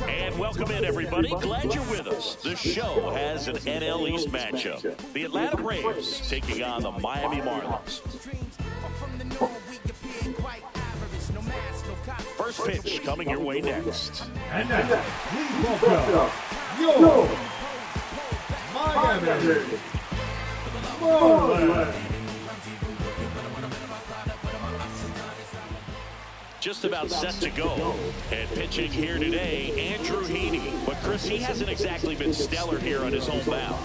And welcome in, everybody. Glad you're with us. The show has an NL East matchup. The Atlanta Braves taking on the Miami Marlins. First pitch coming your way next. And now, please welcome your Miami Marlins. Just about set to go. And pitching here today, Andrew Heaney. But Chris, he hasn't exactly been stellar here on his home mound.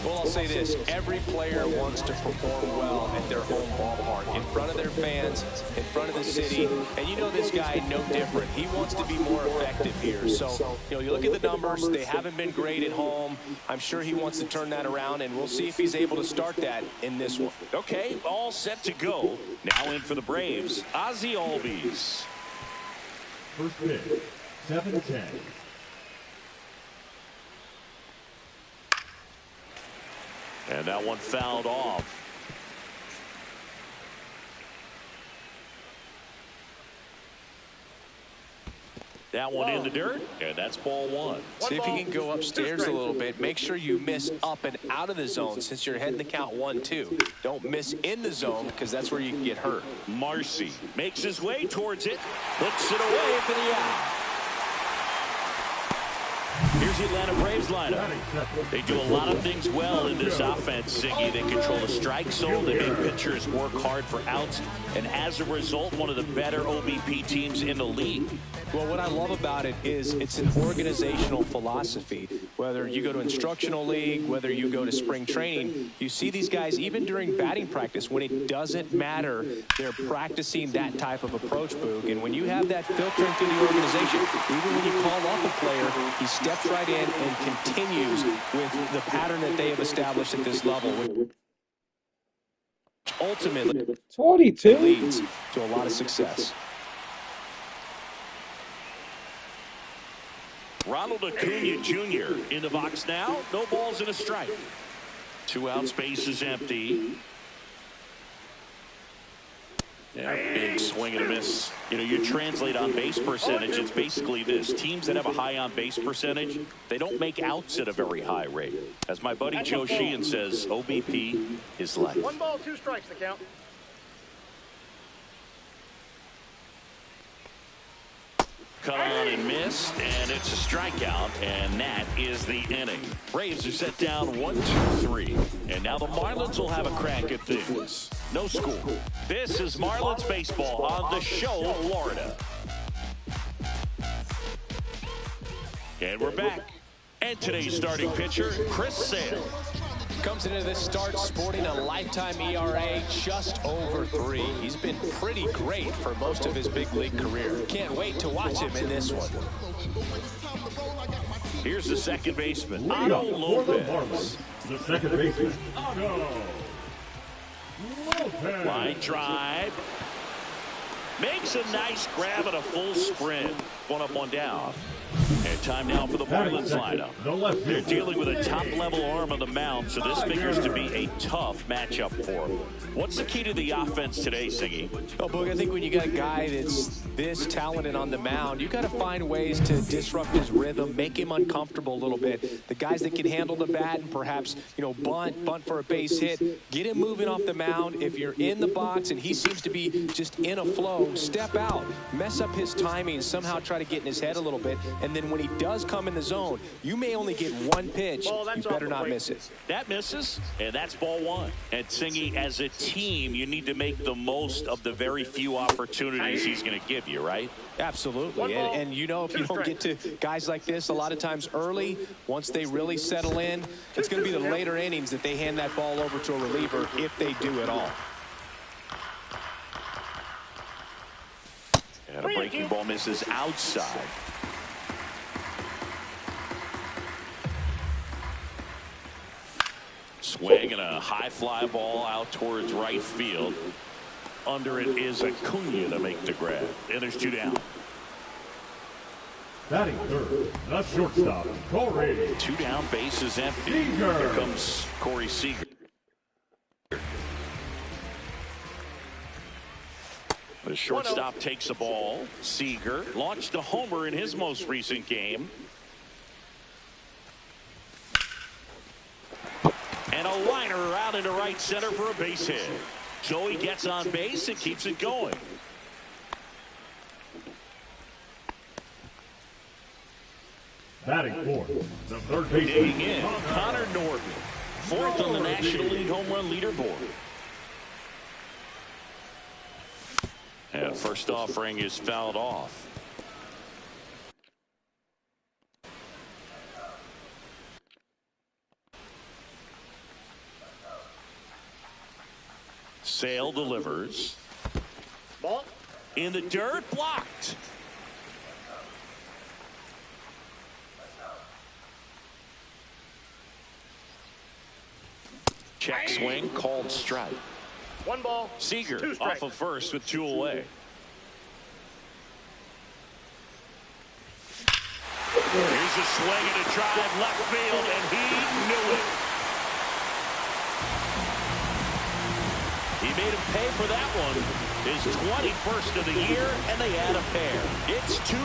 Well, I'll say this. Every player wants to perform well at their home ballpark, in front of their fans, in front of the city. And you know this guy, no different. He wants to be more effective here. So, you look at the numbers. They haven't been great at home. I'm sure he wants to turn that around, and we'll see if he's able to start that in this one. Okay, all set to go. Now in for the Braves, Ozzie Albies. First pitch, 7-10. And that one fouled off. That one in the dirt, and that's ball one. See if you can go upstairs a little bit. Make sure you miss up and out of the zone since you're heading to count 1-2. Don't miss in the zone because that's where you can get hurt. Marcy makes his way towards it, puts it away for the out. Here's the Atlanta Braves lineup. They do a lot of things well in this offense, Siggy. They control the strike zone. They make pitchers work hard for outs. And as a result, one of the better OBP teams in the league. Well, what I love about it is it's an organizational philosophy. Whether you go to instructional league, whether you go to spring training, you see these guys, even during batting practice, when it doesn't matter, they're practicing that type of approach, Boog. And when you have that filtering through the organization, even when you call off a player, he steps right in and continues with the pattern that they have established at this level. Ultimately, 22 leads to a lot of success. Ronald Acuna Jr. in the box now. No balls and a strike. 2 outs, base is empty. Yeah, big swing and a miss. You translate on base percentage, it's basically this. Teams that have a high on base percentage, they don't make outs at a very high rate. As my buddy Joe Sheehan says, OBP is life. 1 ball, 2 strikes to count. Cut on and missed, and it's a strikeout, and that is the inning. Braves are set down 1-2-3, and now the Marlins will have a crack at things. No score. This is Marlins baseball on the show, Florida. And we're back. And today's starting pitcher, Chris Sale. Comes into this start sporting a lifetime ERA just over 3. He's been pretty great for most of his big league career. Can't wait to watch him in this one. Here's the second baseman, Otto Lopez. The second baseman, Otto Lopez. Line drive. Makes a nice grab and a full sprint. 1 up, 1 down. And time now for the Marlins lineup. They're dealing with a top-level arm on the mound, so this figures to be a tough matchup for them. What's the key to the offense today, Siggy? Oh, Boog, I think when you got a guy that's this talented on the mound, you got to find ways to disrupt his rhythm, make him uncomfortable a little bit. The guys that can handle the bat and perhaps, bunt for a base hit, get him moving off the mound. If you're in the box and he seems to be just in a flow, step out, mess up his timing, somehow try to get in his head a little bit. And then when he does come in the zone, you may only get 1 pitch. You better not miss it. That misses, and that's ball 1. And Singy, as a team, you need to make the most of the very few opportunities he's going to give you, right? Absolutely. And if you don't get to guys like this a lot of times early, once they really settle in, it's going to be the later innings that they hand that ball over to a reliever if they do at all. And a breaking ball misses outside. Swing and a high fly ball out towards right field. Under it is Acuna to make the grab. And there's 2 down. Batting third, the shortstop, Corey. 2 down, base is empty. Seager. Here comes Corey Seager. The shortstop takes the ball. Seager launched a homer in his most recent game. And a liner out into right center for a base hit. So he gets on base and keeps it going. Batting fourth, the third baseman. Digging in, Connor Norton. Fourth on the National League home run leaderboard. And first offering is fouled off. Sale delivers. Ball. In the dirt, blocked. Check swing, called strike. 1 ball. Seager off of first with 2 away. Here's a swing and a drive left field, and he knew it. He made him pay for that one. His 21st of the year, and they add a pair. It's 2-0.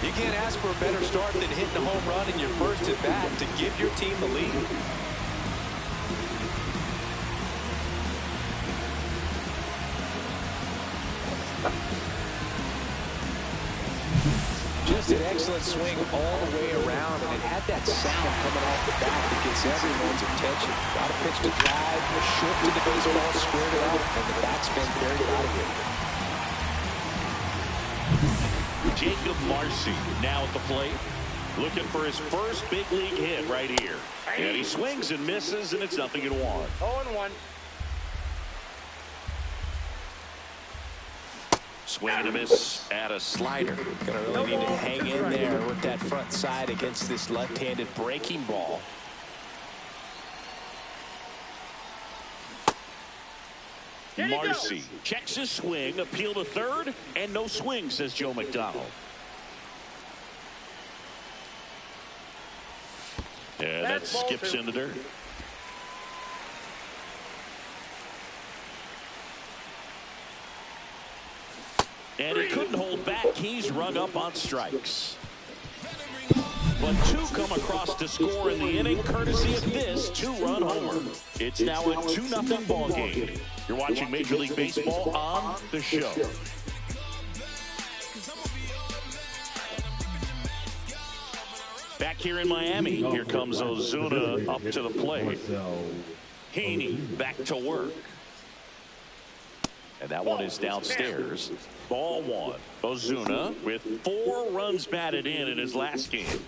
You can't ask for a better start than hitting a home run in your first at bat to give your team the lead. Just an excellent swing all the way around, and it had that sound coming off the bat that gets everyone's attention. Got a pitch to drive, a shift to the baseball, squared it out, and the batsman very proud of it. Jacob Marcy now at the plate, looking for his first big league hit right here. And he swings and misses, and it's 0-1. 0-1. Swing and a miss at a slider. Gonna really need to hang in there with that front side against this left-handed breaking ball. Marcy checks his swing, appeal to third, and no swing, says Joe McDonald. And that skips in the dirt. And he couldn't hold back. He's rung up on strikes. But 2 come across to score in the inning, courtesy of this 2-run homer. It's now a 2-0 ball game. You're watching Major League Baseball on the show. Back here in Miami, here comes Ozuna up to the plate. Haney back to work. And that one is downstairs. Ball 1. Ozuna with 4 runs batted in his last game.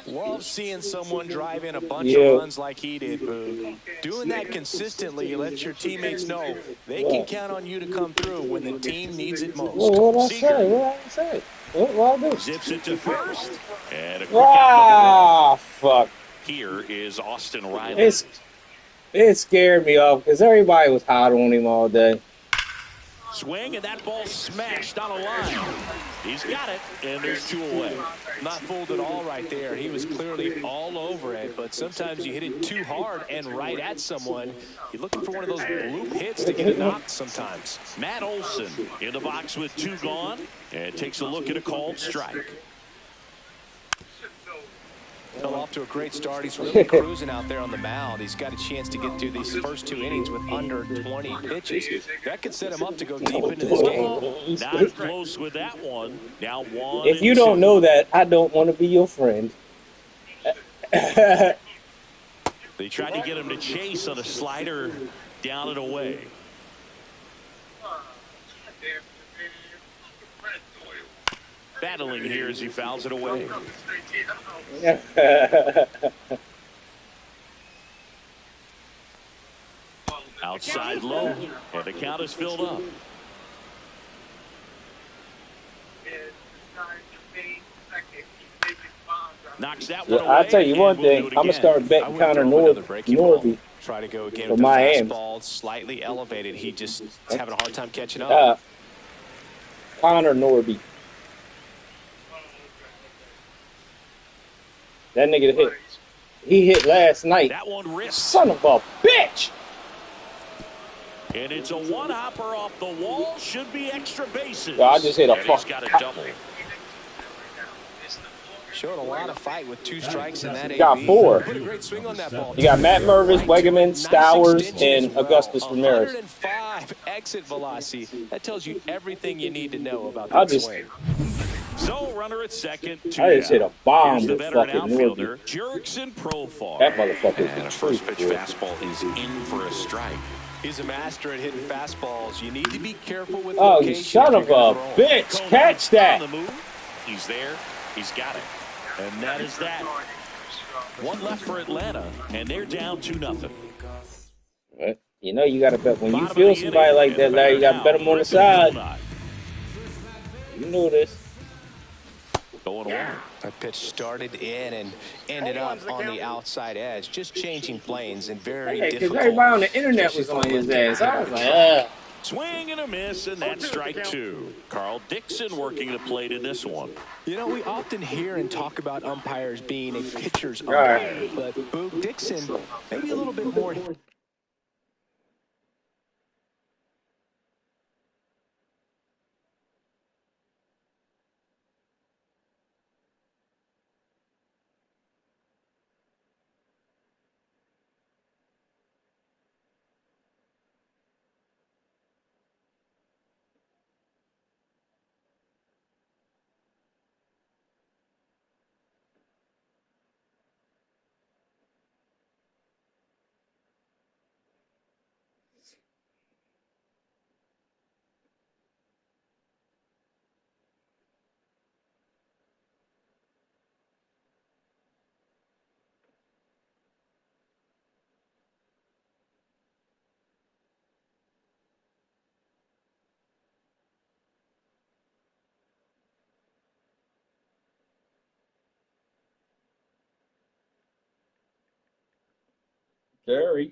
Love seeing someone drive in a bunch of runs like he did, Boo. Doing that consistently lets your teammates know they can count on you to come through when the team needs it most. What did I say? What I do? Zips it to first. And a quick out fuck. Here is Austin Riley. It scared me off because everybody was hot on him all day. Swing, and that ball smashed on a line. He's got it, and there's 2 away. Not fooled at all right there. He was clearly all over it, but sometimes you hit it too hard and right at someone. You're looking for one of those bloop hits to get it knocked sometimes. Matt Olson in the box with 2 gone, and takes a look at a called strike. Fell off to a great start. He's really cruising out there on the mound. He's got a chance to get through these first 2 innings with under 20 pitches. That could set him up to go deep into this game. Not close with that one. Now 1. If you don't know that, I don't want to be your friend. They tried to get him to chase on a slider down and away. Battling here as he fouls it away. Outside low, and the count is filled up. Knocks that one away. I'll tell you one thing. I'm gonna start betting Connor Norby. Try to go again for with the Miami. fastball slightly elevated. He just is having a hard time catching up. Connor Norby. That nigga hit. He hit last night. That one ripped. Son of a bitch. And it's a one-hopper off the wall. Should be extra bases. Yo, I just hit a and he's got a double. Showed a lot of fight with 2 strikes in that. Got 4. Put a great swing on that ball. You got Matt Mervis, Wegeman, Stowers, and Augustus Ramirez. 105 exit velocity. That tells you everything you need to know about that swing. So, runner at second. I just hit a bomb to with fucking outfielder Jurickson Profar. That motherfucker. And a first pitch fastball is in for a strike. He's a master at hitting fastballs. You need to be careful with oh, location. you son of a bitch. Catch that. On the move. He's there. He's got it. And that is that. One left for Atlanta, and they're down 2-0. You know you got to bet. When you feel somebody like that, Larry, you got to bet them on the side. You know this. Going on. That pitch started in and ended up on the outside edge. Just changing planes and very difficult. Because everybody on the internet was on his ass. I was like, Swing and a miss, and that's strike 2. Carl Dixon working the plate in this one. You know, we often hear and talk about umpires being a pitcher's umpire, but Boog Dixon, maybe a little bit more. Jerry.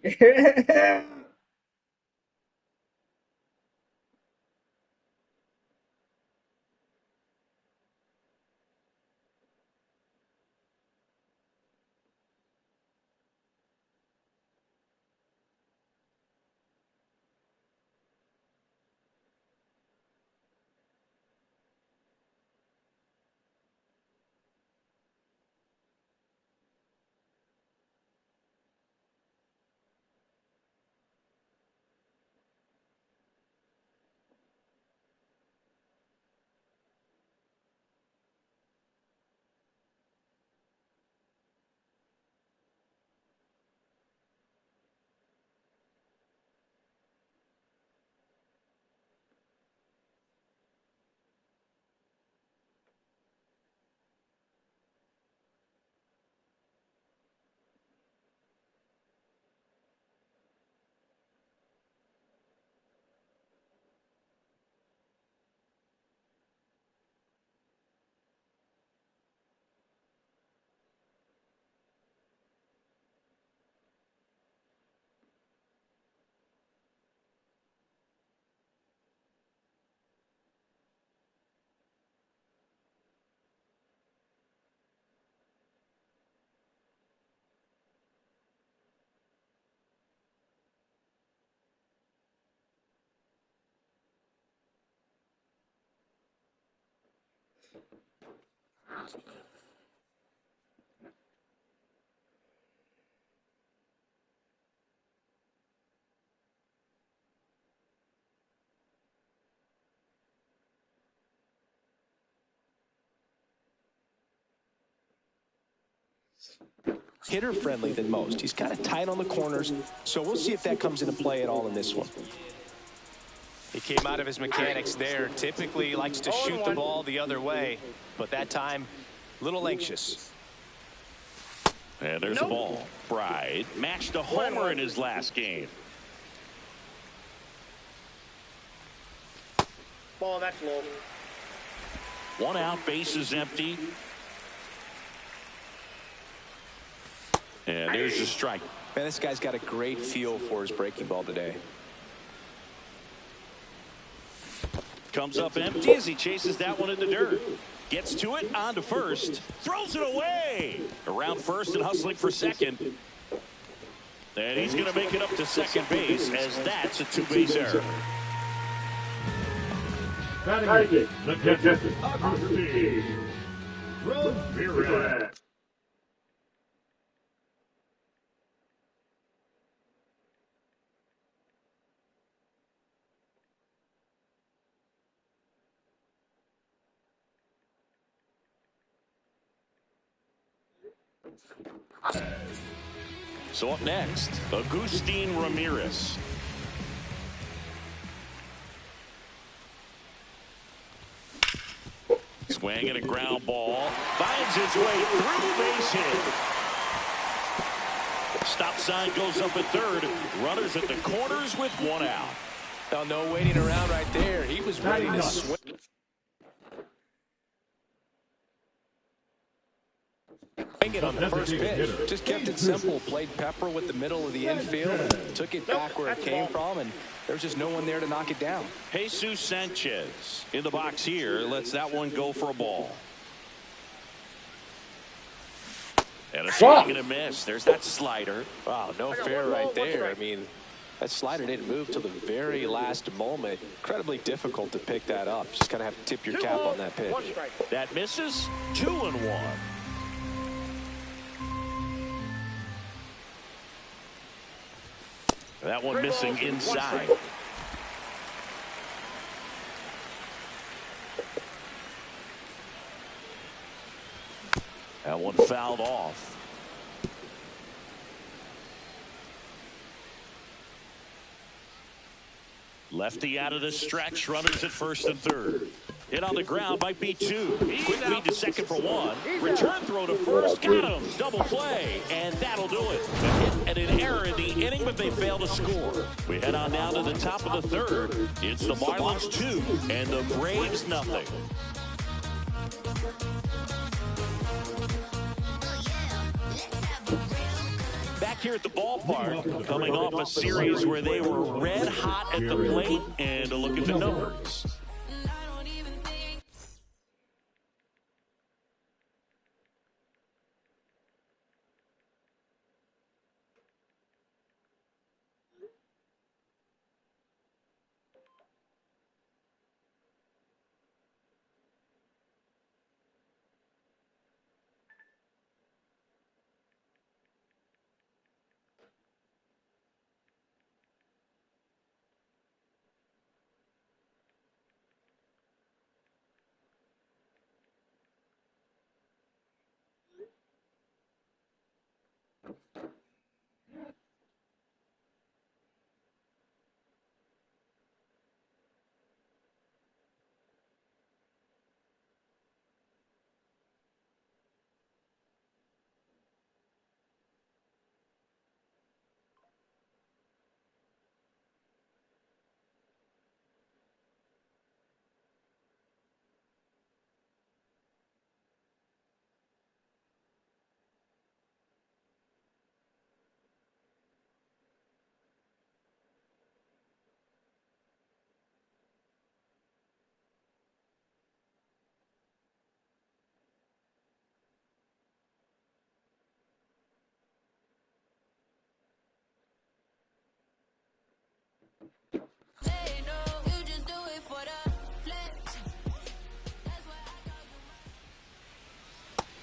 Hitter friendly than most. He's kind of tight on the corners, so we'll see if that comes into play at all in this one. He came out of his mechanics there. Typically likes to shoot the ball the other way, but that time a little anxious. And there's the ball. Bride matched a homer in his last game. Ball, that's low. 1 out, base is empty. And there's a strike. Man, this guy's got a great feel for his breaking ball today. Comes up empty as he chases that one in the dirt. Gets to it, on to first. Throws it away. Around first and hustling for second. And he's going to make it up to second base as that's a two-base error. Batting it, the catcher, Agustin Ramirez. So up next, Agustin Ramirez. Swing and a ground ball. Finds his way through base hit. Stop sign goes up at third. Runners at the corners with one out. Now, no waiting around right there. He was ready to swing. It on the first pitch. Just kept it simple. Played pepper with the middle of the infield. Took it back where it came from, and there's just no one there to knock it down. Jesus Sanchez in the box here. Lets that one go for a ball. And a swing and a miss. There's that slider. Wow, no fair right there. I mean, that slider didn't move till the very last moment. Incredibly difficult to pick that up. Just kind of have to tip your cap on that pitch. That misses. 2-1. That one missing inside. That one fouled off. Lefty out of the stretch. Runners at first and third. Hit on the ground might be two. Quick lead to second for one. Return throw to first. Got him. Double play. And that'll do it. A hit and an error in the inning, but they fail to score. We head on down to the top of the third. It's the Marlins 2 and the Braves 0. Back here at the ballpark, coming off a series where they were red hot at the plate, and a look at the numbers.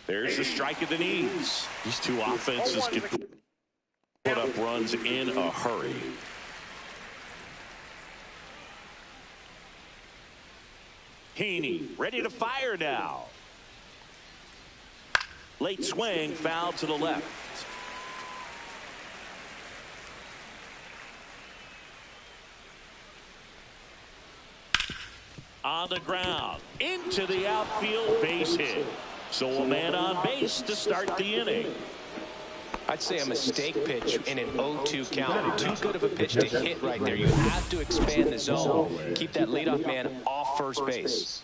There's the strike at the knees. These two offenses can put up runs in a hurry. Heaney ready to fire now. Late swing, foul to the left. On the ground, into the outfield, base hit. So a man on base to start the inning. I'd say a mistake pitch in an 0-2 count. Too good of a pitch to hit right there. You have to expand the zone. Keep that leadoff man off first base.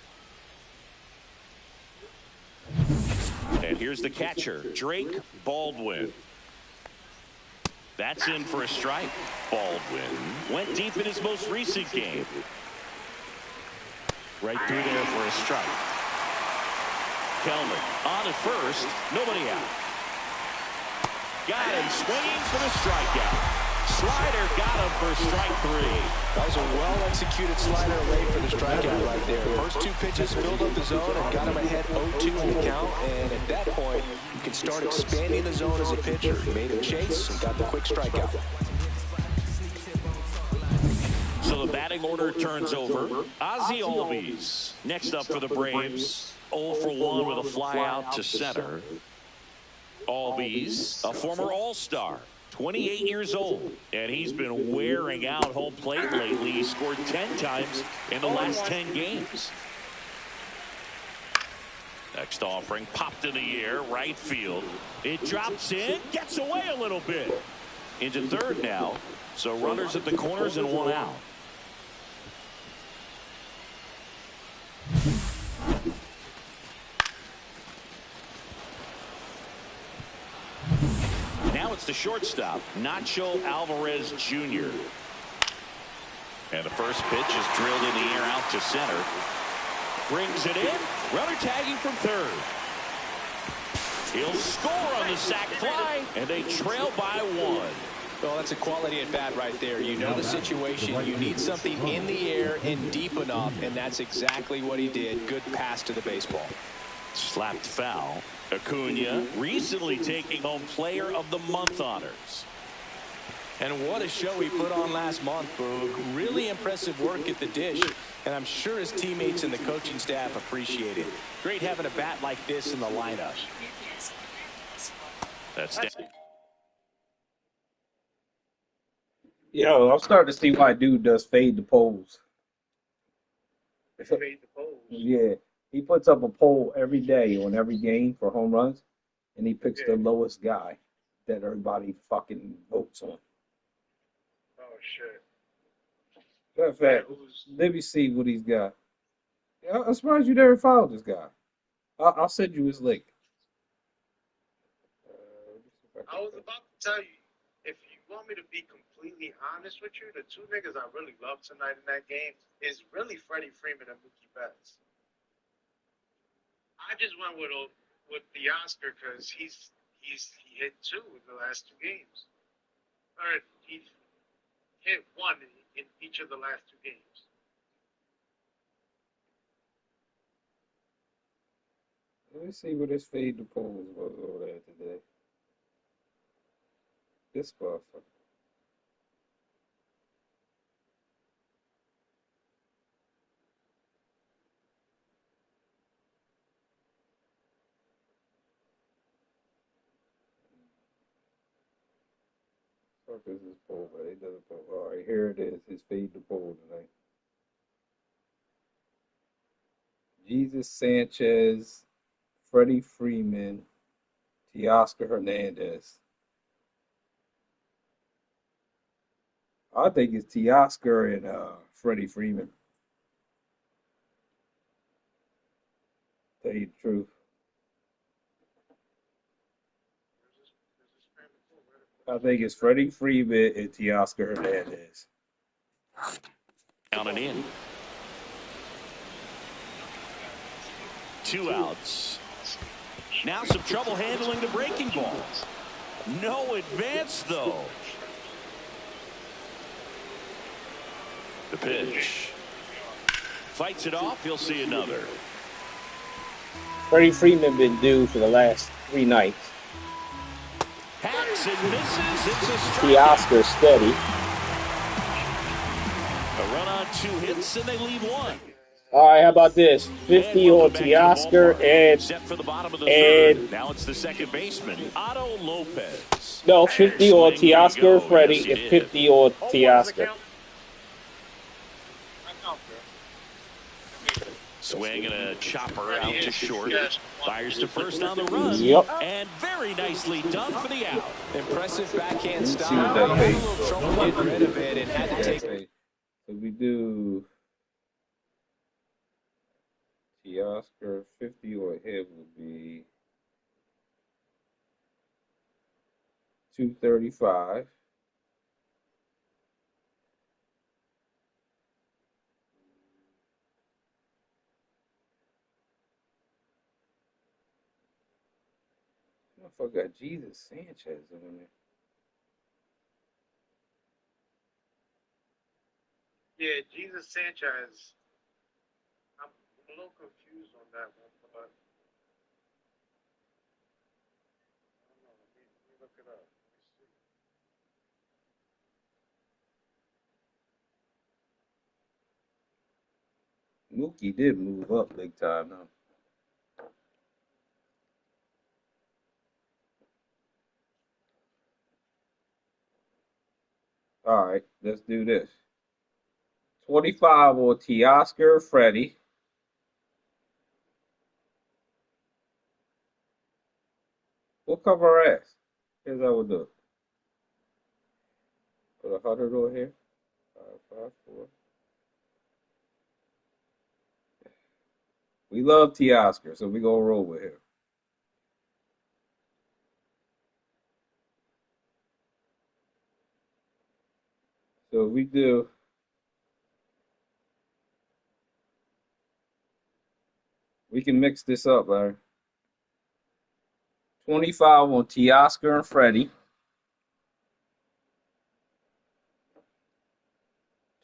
And here's the catcher, Drake Baldwin. That's in for a strike. Baldwin went deep in his most recent game. Right through there for a strike. Kelman on at first, nobody out. Got him swinging for the strikeout. Slider got him for strike 3. That was a well-executed slider away for the strikeout right there. First 2 pitches filled up the zone and got him ahead 0-2 in the count. And at that point, you can start expanding the zone as a pitcher. Made him chase and got the quick strikeout. So the batting order turns over. Ozzie Albies next up for the Braves. 0 for 1 with a fly out to center. Albies, a former All-Star. 28 years old, and he's been wearing out home plate lately. He scored 10 times in the last 10 games. Next offering popped in the air, right field. It drops in, gets away a little bit. Into third now, so runners at the corners and 1 out. Now it's the shortstop, Nacho Alvarez Jr. And the first pitch is drilled in the air out to center. Brings it in. Runner tagging from third. He'll score on the sac fly, and they trail by 1. Well, that's a quality at bat right there. You know the situation. You need something in the air and deep enough, and that's exactly what he did. Good pass to the baseball. Slapped foul. Acuna recently taking home Player of the Month honors. And what a show he put on last month, Boog. Really impressive work at the dish, and I'm sure his teammates and the coaching staff appreciate it. Great having a bat like this in the lineup. That's Yo, I'm starting to see why dude does fade the polls. Fade the polls. Yeah. He puts up a poll every day on every game for home runs, and he picks the lowest guy that everybody fucking votes on. Oh, shit. Matter of fact, let me see what he's got. Yeah, I'm surprised you never followed this guy. I'll send you his link. I was about to tell you, if you want me to be completely honest with you, the 2 niggas I really love tonight in that game is really Freddie Freeman and Mookie Betts. I just went with the Oscar because he hit 2 in the last 2 games, or he hit 1 in each of the last 2 games. Let me see what his fade the polls was over there today. This motherfucker. Fuck is this poll, but it doesn't poll. All right, here it is. His fade the poll tonight. Jesus Sanchez, Freddie Freeman, Teoscar Hernandez. I think it's Teoscar and Freddie Freeman. Tell you the truth. I think it's Freddie Freeman and Teoscar Hernandez. down and in. 2 outs. Now some trouble handling the breaking ball. No advance, though. The pitch. Fights it off. He'll see another. Freddie Freeman been due for the last 3 nights. Hacks and misses. It's a Teoscar steady. A run on 2 hits, and they leave 1. All right, how about this? 50 on Teoscar and Set for the bottom of the third. Now it's the second baseman, Otto Lopez. no, 50 on Teoscar, Freddie, and 50 on Teoscar. Swing and a chopper out to short. Fires to first on the run. Yep. And very nicely done for the out. Impressive backhand See what style. that He had a pays. little trouble getting rid of it and had to take So we do Teoscar, 50 on him would be 235. Motherfucker got Jesus Sanchez on there. Yeah, Jesus Sanchez. I'm a little confused on that one, but I don't know. Let me look it up. Let me see. Mookie did move up big time, though. All right, let's do this. 25 on Teoscar Freddie. We'll cover our ass. Here's how we'll do it. Put 100 on here. 554. We love Teoscar, so we gonna roll with him. So we do. We can mix this up, Larry. 25 on Teoscar and Freddie.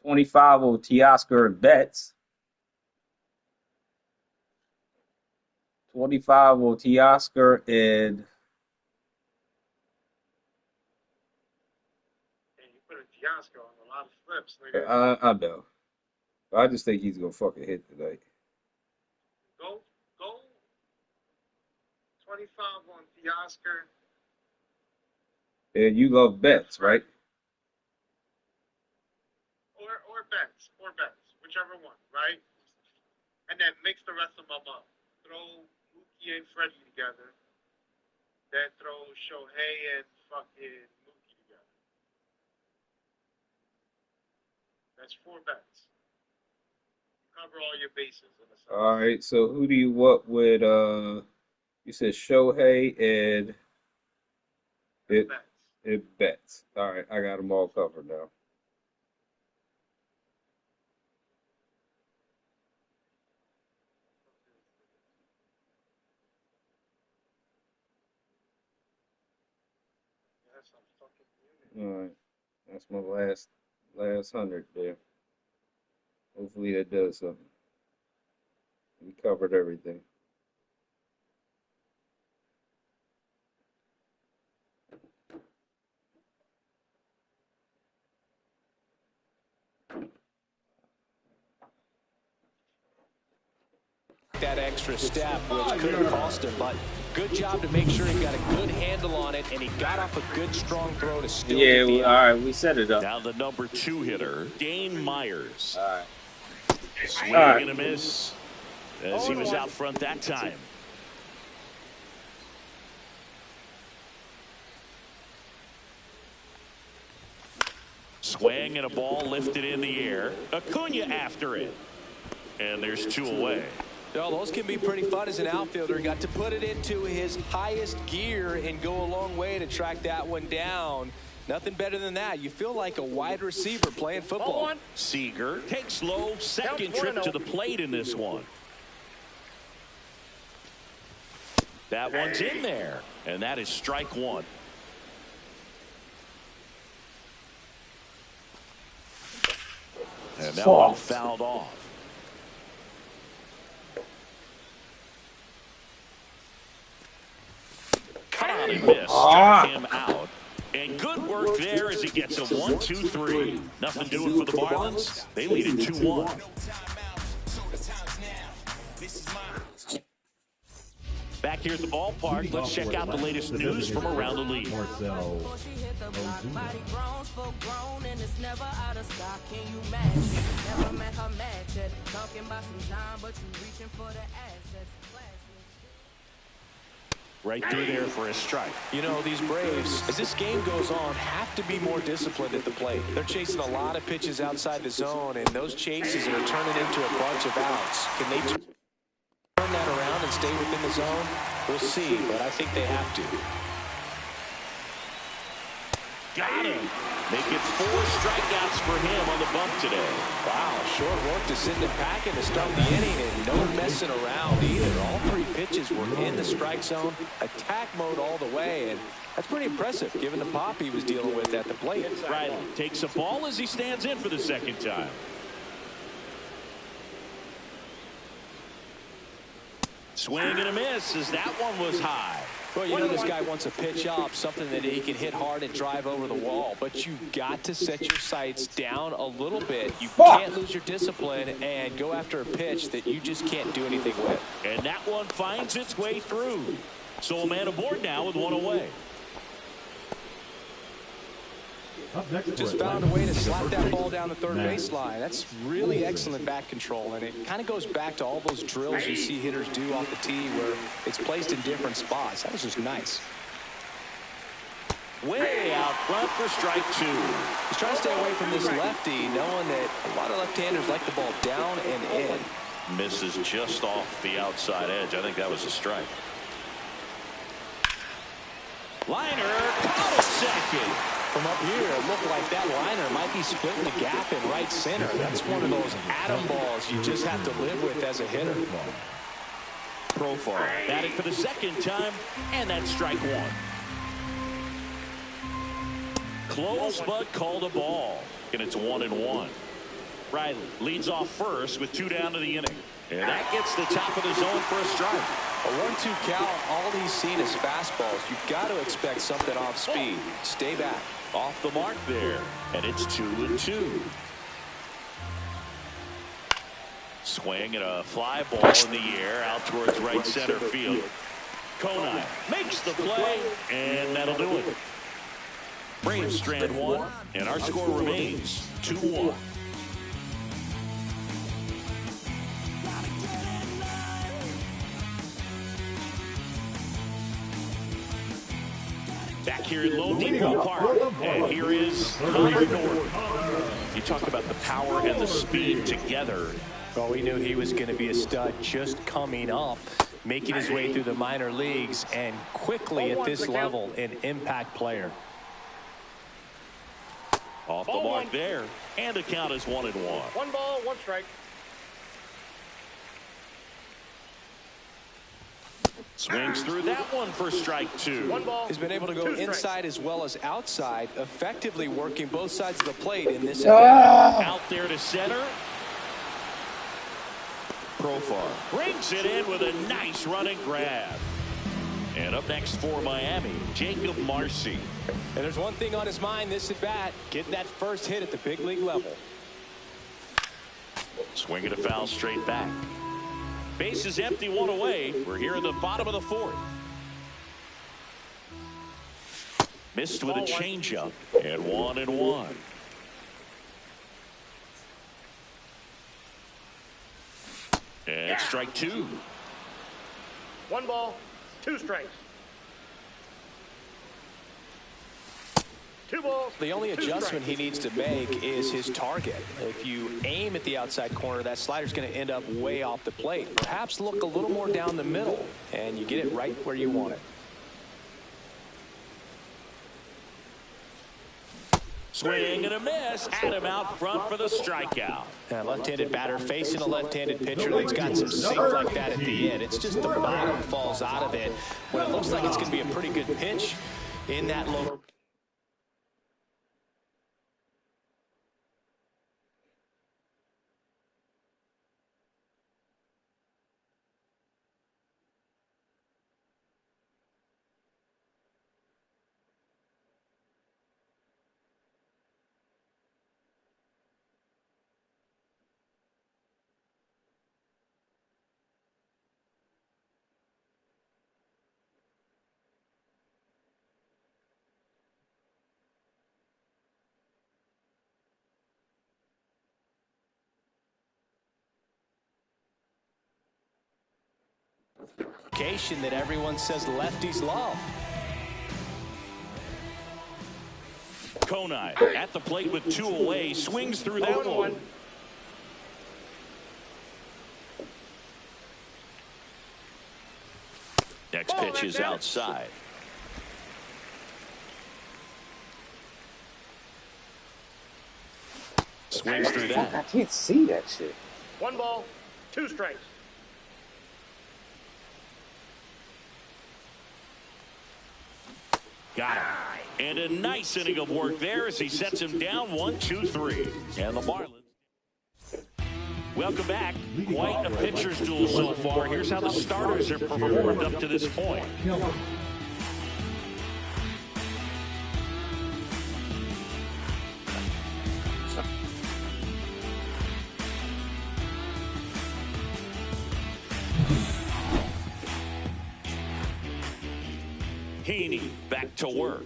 25 on Teoscar and Betts. 25 on Teoscar and. And you put a Teoscar on a lot of flips. I know. I just think he's gonna fucking hit tonight. Go 25 on Teoscar. And you love Betts, right? Or Betts, whichever one, right? And then mix the rest of them up. Throw Mookie and Freddie together. Then throw Shohei and fucking Mookie together. That's 4 bets. Cover all your bases in a sense. All right. So who do you what with? You said Shohei and Betts. All right, I got them all covered now. All right, that's my last 100 there. Hopefully that does something. We covered everything. That extra step, which could have cost him, but good job to make sure he got a good handle on it, and he got off a good, strong throw to still get the all right, we set it up. Now the number 2 hitter, Dane Myers. All right. Swing and a miss as he was out front that time. Swing and a ball lifted in the air. Acuna after it. And there's 2 away. Well, those can be pretty fun as an outfielder. Got to put it into his highest gear and go a long way to track that one down. Nothing better than that. You feel like a wide receiver playing football. Seager takes low, second trip to the plate in this one. That one's in there, and that is strike 1. And that one fouled off. Caught and missed. Struck him out. And good work there as he gets a 1-2-3. Nothing doing for the Marlins. They lead it 2-1. Back here at the ballpark, let's check out the latest news from around the league. Right through there for a strike. You know, these Braves, as this game goes on, have to be more disciplined at the plate. They're chasing a lot of pitches outside the zone, and those chases are turning into a bunch of outs. Can they turn that around and stay within the zone? We'll see, but I think they have to. Got him. Make it 4 strikeouts for him on the bump today. Wow, short work to send him packing to start the inning, and no messing around either. All 3 pitches were in the strike zone, attack mode all the way, and that's pretty impressive given the pop he was dealing with at the plate. Riley takes a ball as he stands in for the 2nd time. Swing and a miss as that one was high. Well, you know this guy wants a pitch up, something that he can hit hard and drive over the wall. But you've got to set your sights down a little bit. You can't lose your discipline and go after a pitch that you just can't do anything with. And that one finds its way through. So a man aboard now with 1 away. Just found a way to slap that ball down the 3rd baseline. That's really excellent bat control, and it kind of goes back to all those drills you see hitters do off the tee where it's placed in different spots. That was just nice. Way out front for strike 2. He's trying to stay away from this lefty, knowing that a lot of left-handers like the ball down and in. Misses just off the outside edge. I think that was a strike. Liner caught at second. From up here, it looked like that liner might be splitting the gap in right center. That's one of those atom balls you just have to live with as a hitter. Profile batting for the 2nd time, and that's strike 1. Close but called a ball, and it's 1-1. Riley leads off first with 2 down to the inning, and that gets the top of the zone for a strike. A 1-2 count, all he's seen is fastballs. You've got to expect something off speed. Stay back. Off the mark there, and it's 2-2. Swing and a fly ball in the air out towards right center field. Konai makes the play, and that'll do it. Braves strand 1, and our score remains 2-1. Back here at Lone Depot Park, and here is Connor Norton. You talk about the power and the speed together. Well, we knew he was going to be a stud just coming up, making his way through the minor leagues, and quickly at this level, an impact player. Off the mark there, and the count is 1-1. 1 ball, 1 strike. Swings through that one for strike 2. 1 ball. He's been able to go inside as well as outside, effectively working both sides of the plate in this Out there to center. Profar brings it in with a nice running grab. And up next for Miami, Jacob Marcy. And there's one thing on his mind this at bat, getting that first hit at the big league level. Swinging a foul straight back. Base is empty, 1 away. We're here in the bottom of the 4th. Missed with a changeup, and 1-1. And strike 2. 1 ball, 2 strikes. 2 balls. The only adjustment he needs to make is his target. If you aim at the outside corner, that slider's going to end up way off the plate. Perhaps look a little more down the middle, and you get it right where you want it. Swing and a miss. Had him out front for the strikeout. A left-handed batter facing a left-handed pitcher that's got some sink like that at the end. It's just the bottom falls out of it when it looks like it's going to be a pretty good pitch in that low. Location that everyone says lefties love. Konai at the plate with 2 away, swings through that one. Next pitch is outside. swings through that. I can't see that shit. 1 ball, 2 strikes. Got him. And a nice inning of work there as he sets him down 1-2-3. And the Marlins. Welcome back. Quite a pitcher's duel so far. Here's how the starters have performed up to this point. Heaney back to work.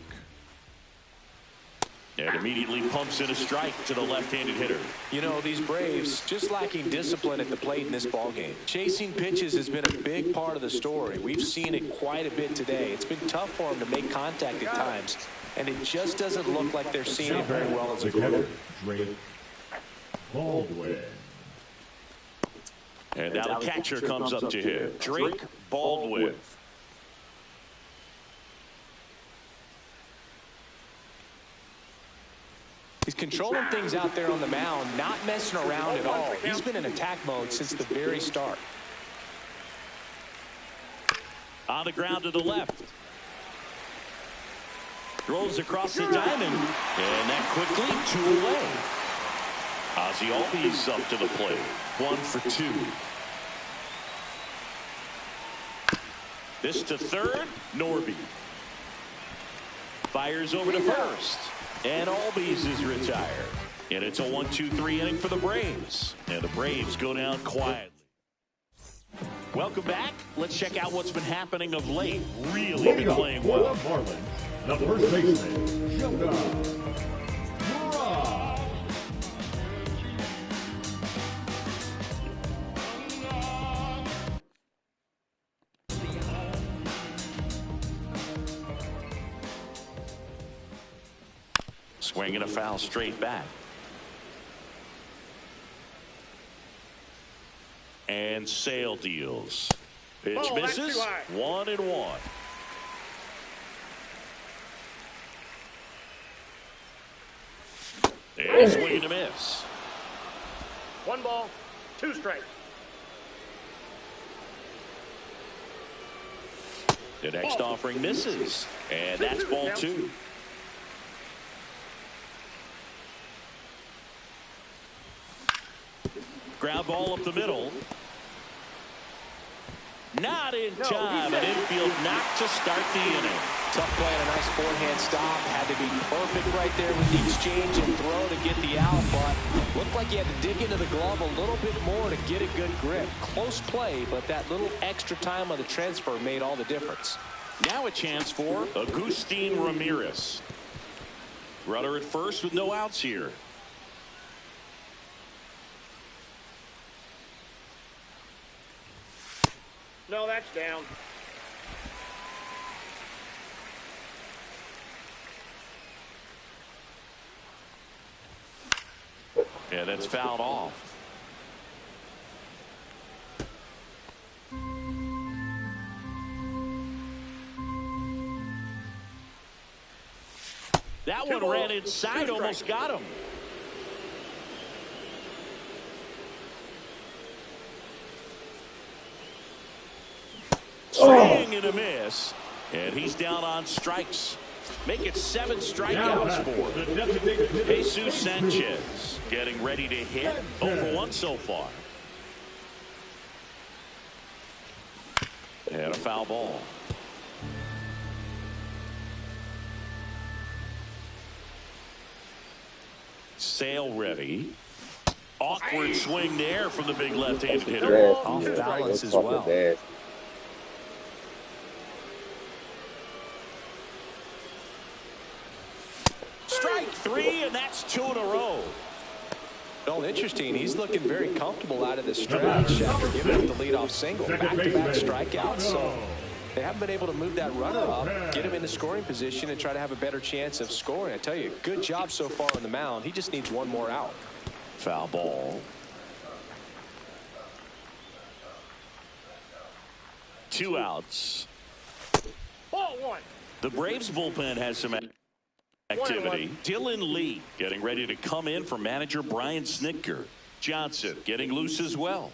And immediately pumps in a strike to the left-handed hitter. You know, these Braves just lacking discipline at the plate in this ballgame. Chasing pitches has been a big part of the story. We've seen it quite a bit today. It's been tough for them to make contact at times, and it just doesn't look like they're seeing it very well as a group. Baldwin. And now the catcher comes up to him. Drake Baldwin. He's controlling things out there on the mound, not messing around at all. He's been in attack mode since the very start. On the ground to the left. Throws across the diamond. And that quickly 2 away. Ozzie Albies up to the plate. 1 for 2. This to third. Norby. Fires over to first. And Albies is retired. And it's a 1-2-3 inning for the Braves. And the Braves go down quietly. Welcome back. Let's check out what's been happening of late. Really been playing well. Marlins, the first baseman, Showdown. Swinging a foul straight back. And Sale deals. Pitch misses. 1-1. And swing and a miss. 1 ball, 2 strikes. The next offering misses. And that's ball 2. Ground ball up the middle. Not in time. An infield knock to start the inning. Tough play and a nice forehand stop. Had to be perfect right there with the exchange and throw to get the out, but looked like he had to dig into the glove a little bit more to get a good grip. Close play, but that little extra time on the transfer made all the difference. Now a chance for Agustin Ramirez. Runner at first with no outs here. No, that's down. Yeah, that's fouled off. That one ran inside, almost got him. Swing and a miss. And he's down on strikes. Make it 7 strikeouts for Jesus Sanchez. Getting ready to hit. 0 for 1 so far. And a foul ball. Sale ready. Awkward swing there from the big left-handed hitter. Off balance as well. Strike 3, and that's 2 in a row. Well, interesting. He's looking very comfortable out of the stretch after giving up the leadoff single. Back-to-back strikeouts. So they haven't been able to move that runner up, get him in the scoring position, and try to have a better chance of scoring. I tell you, good job so far on the mound. He just needs 1 more out. Foul ball. 2 outs. Ball 1. The Braves bullpen has some activity. Dylan Lee getting ready to come in for manager Brian Snitker. Johnson getting loose as well.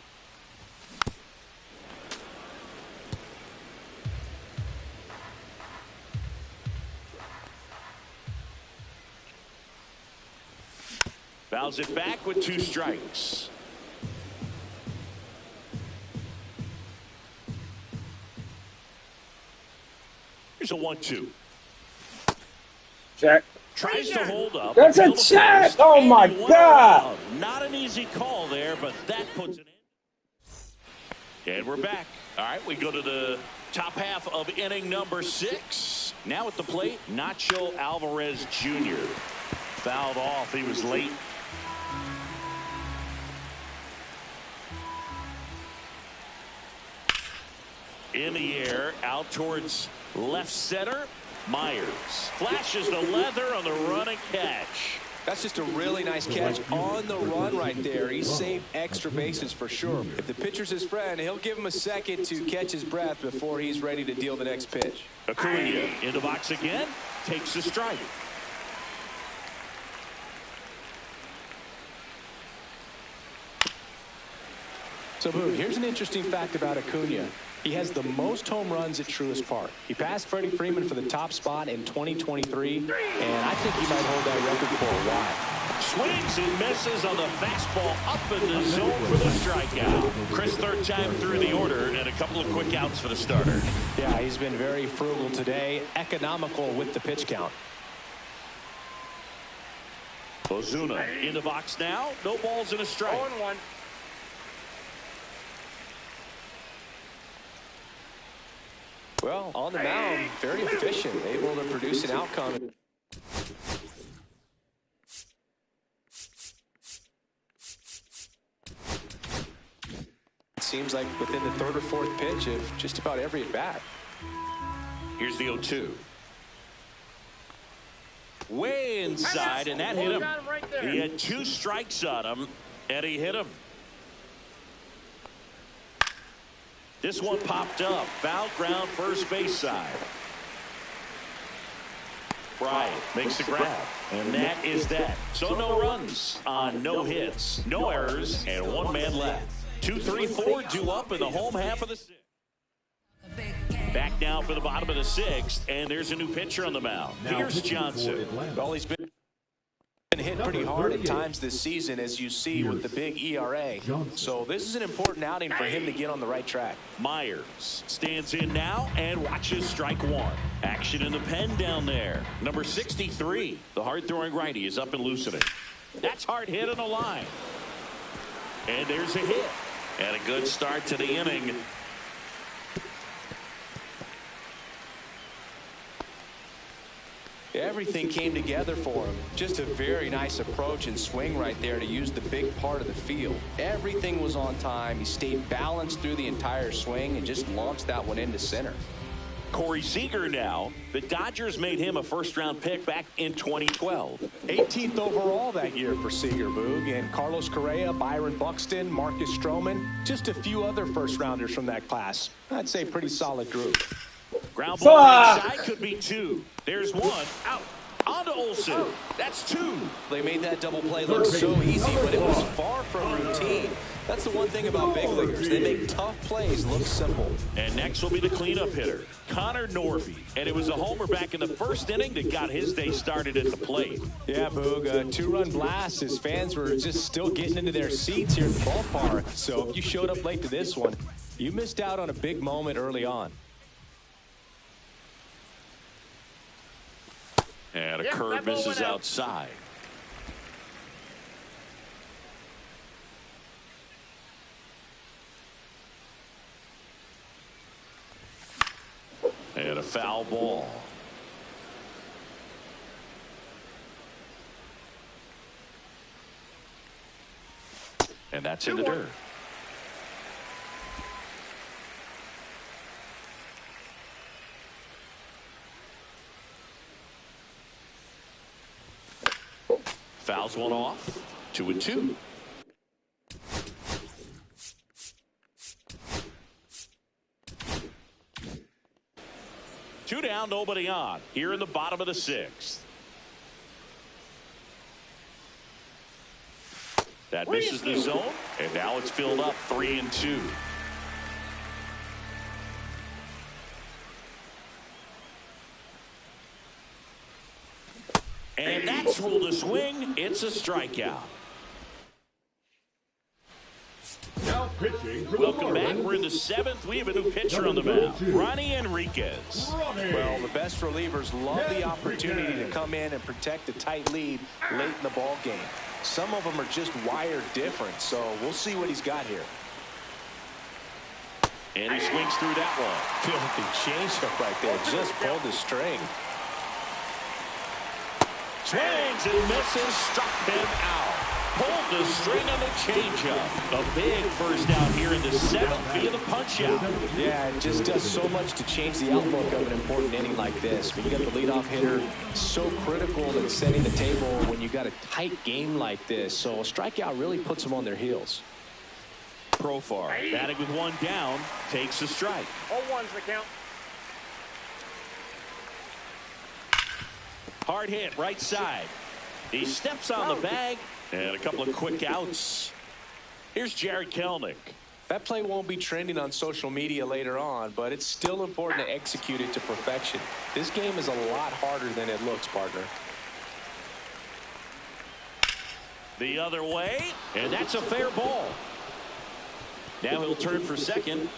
Fouls it back with 2 strikes. Here's a 1-2. Check. Tries to hold up. That's a check. Oh my God. Not an easy call there, but that puts it in. And we're back. All right, we go to the top half of inning number 6. Now at the plate, Nacho Alvarez Jr. Fouled off. He was late. In the air, out towards left center. Myers flashes the leather on the run and catch. That's just a really nice catch on the run right there. He saved extra bases for sure. If the pitcher's his friend, he'll give him a second to catch his breath before he's ready to deal the next pitch. Acuna in the box again, takes a strike. So, Boog, here's an interesting fact about Acuna. He has the most home runs at Truist Park. He passed Freddie Freeman for the top spot in 2023, and I think he might hold that record for a while. Swings and misses on the fastball up in the zone for the strikeout. Chris, third time through the order, and a couple of quick outs for the starter. Yeah, he's been very frugal today, economical with the pitch count. Ozuna in the box now. No balls and a strike. 0-1. Well, on the mound, very efficient, able to produce an outcome. It seems like within the 3rd or 4th pitch of just about every at bat. Here's the 0-2. Way inside, and that hit him. He had 2 strikes on him, and he hit him. This one popped up. Foul ground, first base side. Bryant makes the grab, and that is that. So no runs on no hits, no errors, and 1 man left. 2, 3, 4 due up in the home half of the 6th. Back now for the bottom of the 6th, and there's a new pitcher on the mound. Here's Johnson. Well, he's been hit pretty hard at times this season, as you see with the big ERA. So this is an important outing for him to get on the right track. Myers stands in now and watches strike 1. Action in the pen down there. Number 63, the hard-throwing righty, is up and loosening. That's hard hit on the line. And there's a hit. And a good start to the inning. Everything came together for him. Just a very nice approach and swing right there to use the big part of the field. Everything was on time. He stayed balanced through the entire swing and just launched that one into center. Corey Seager now. The Dodgers made him a first-round pick back in 2012. 18th overall that year for Seager, Boog. And Carlos Correa, Byron Buxton, Marcus Stroman, just a few other first-rounders from that class. I'd say pretty solid group. Ground ball inside, could be 2. There's 1 out. On to Olsen. That's 2. They made that double play look so easy, but it was far from routine. That's the one thing about big leaguers. They make tough plays look simple. And next will be the cleanup hitter, Connor Norby. And it was a homer back in the 1st inning that got his day started at the plate. Yeah, Boog, a 2-run blast. His fans were just still getting into their seats here at the ballpark. So if you showed up late to this one, you missed out on a big moment early on. And a curve misses outside. And a foul ball. And that's in the dirt. Fouls one off. 2-2. Two down, nobody on. Here in the bottom of the 6th. That misses the zone, and now it's filled up 3-2. And that's ruled a swing. It's a strikeout. Now pitching for Welcome the back. Marlins. We're in the 7th. We have a new pitcher on the mound, Ronnie Enriquez. Well, the best relievers love the opportunity to come in and protect a tight lead late in the ball game. Some of them are just wired different, so we'll see what he's got here. And he swings through that one. Filthy changeup right there. Just pulled the string. Swings and misses, struck him out. Pulled the string on the changeup. A big first out here in the 7th via the punch out. Yeah, it just does so much to change the outlook of an important inning like this. When you got the leadoff hitter, so critical in setting the table when you got a tight game like this. So a strikeout really puts them on their heels. Profar, batting with one down, takes a strike. 0-1's the count. Hard hit, right side. He steps on the bag, and a couple of quick outs. Here's Jared Kelenic. That play won't be trending on social media later on, but it's still important to execute it to perfection. This game is a lot harder than it looks, partner. The other way, and that's a fair ball. Now he'll turn for second.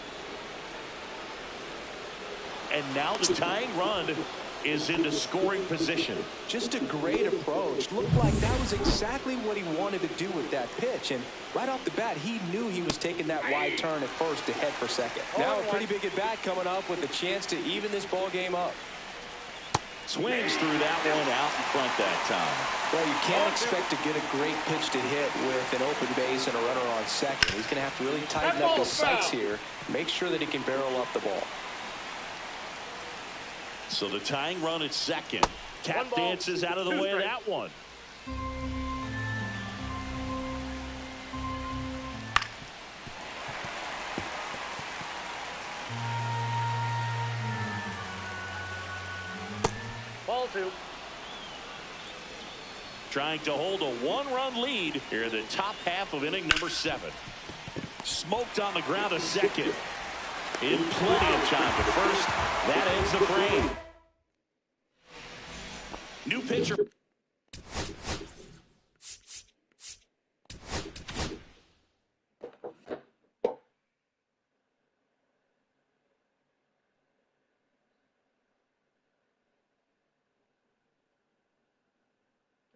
And now the tying run is into scoring position. Just a great approach. Looked like that was exactly what he wanted to do with that pitch. And right off the bat, he knew he was taking that wide turn at first to head for second. Now a pretty big at bat coming up with a chance to even this ball game up. Swings through that one out in front that time. Well, you can't expect to get a great pitch to hit with an open base and a runner on second. He's going to have to really tighten up his sights here. Make sure that he can barrel up the ball. So the tying run at second. Cap dances out of the way of that one. Ball 2. Trying to hold a one-run lead here in the top half of inning number 7. Smoked on the ground at second. In plenty of time to first. That ends the frame. New pitcher.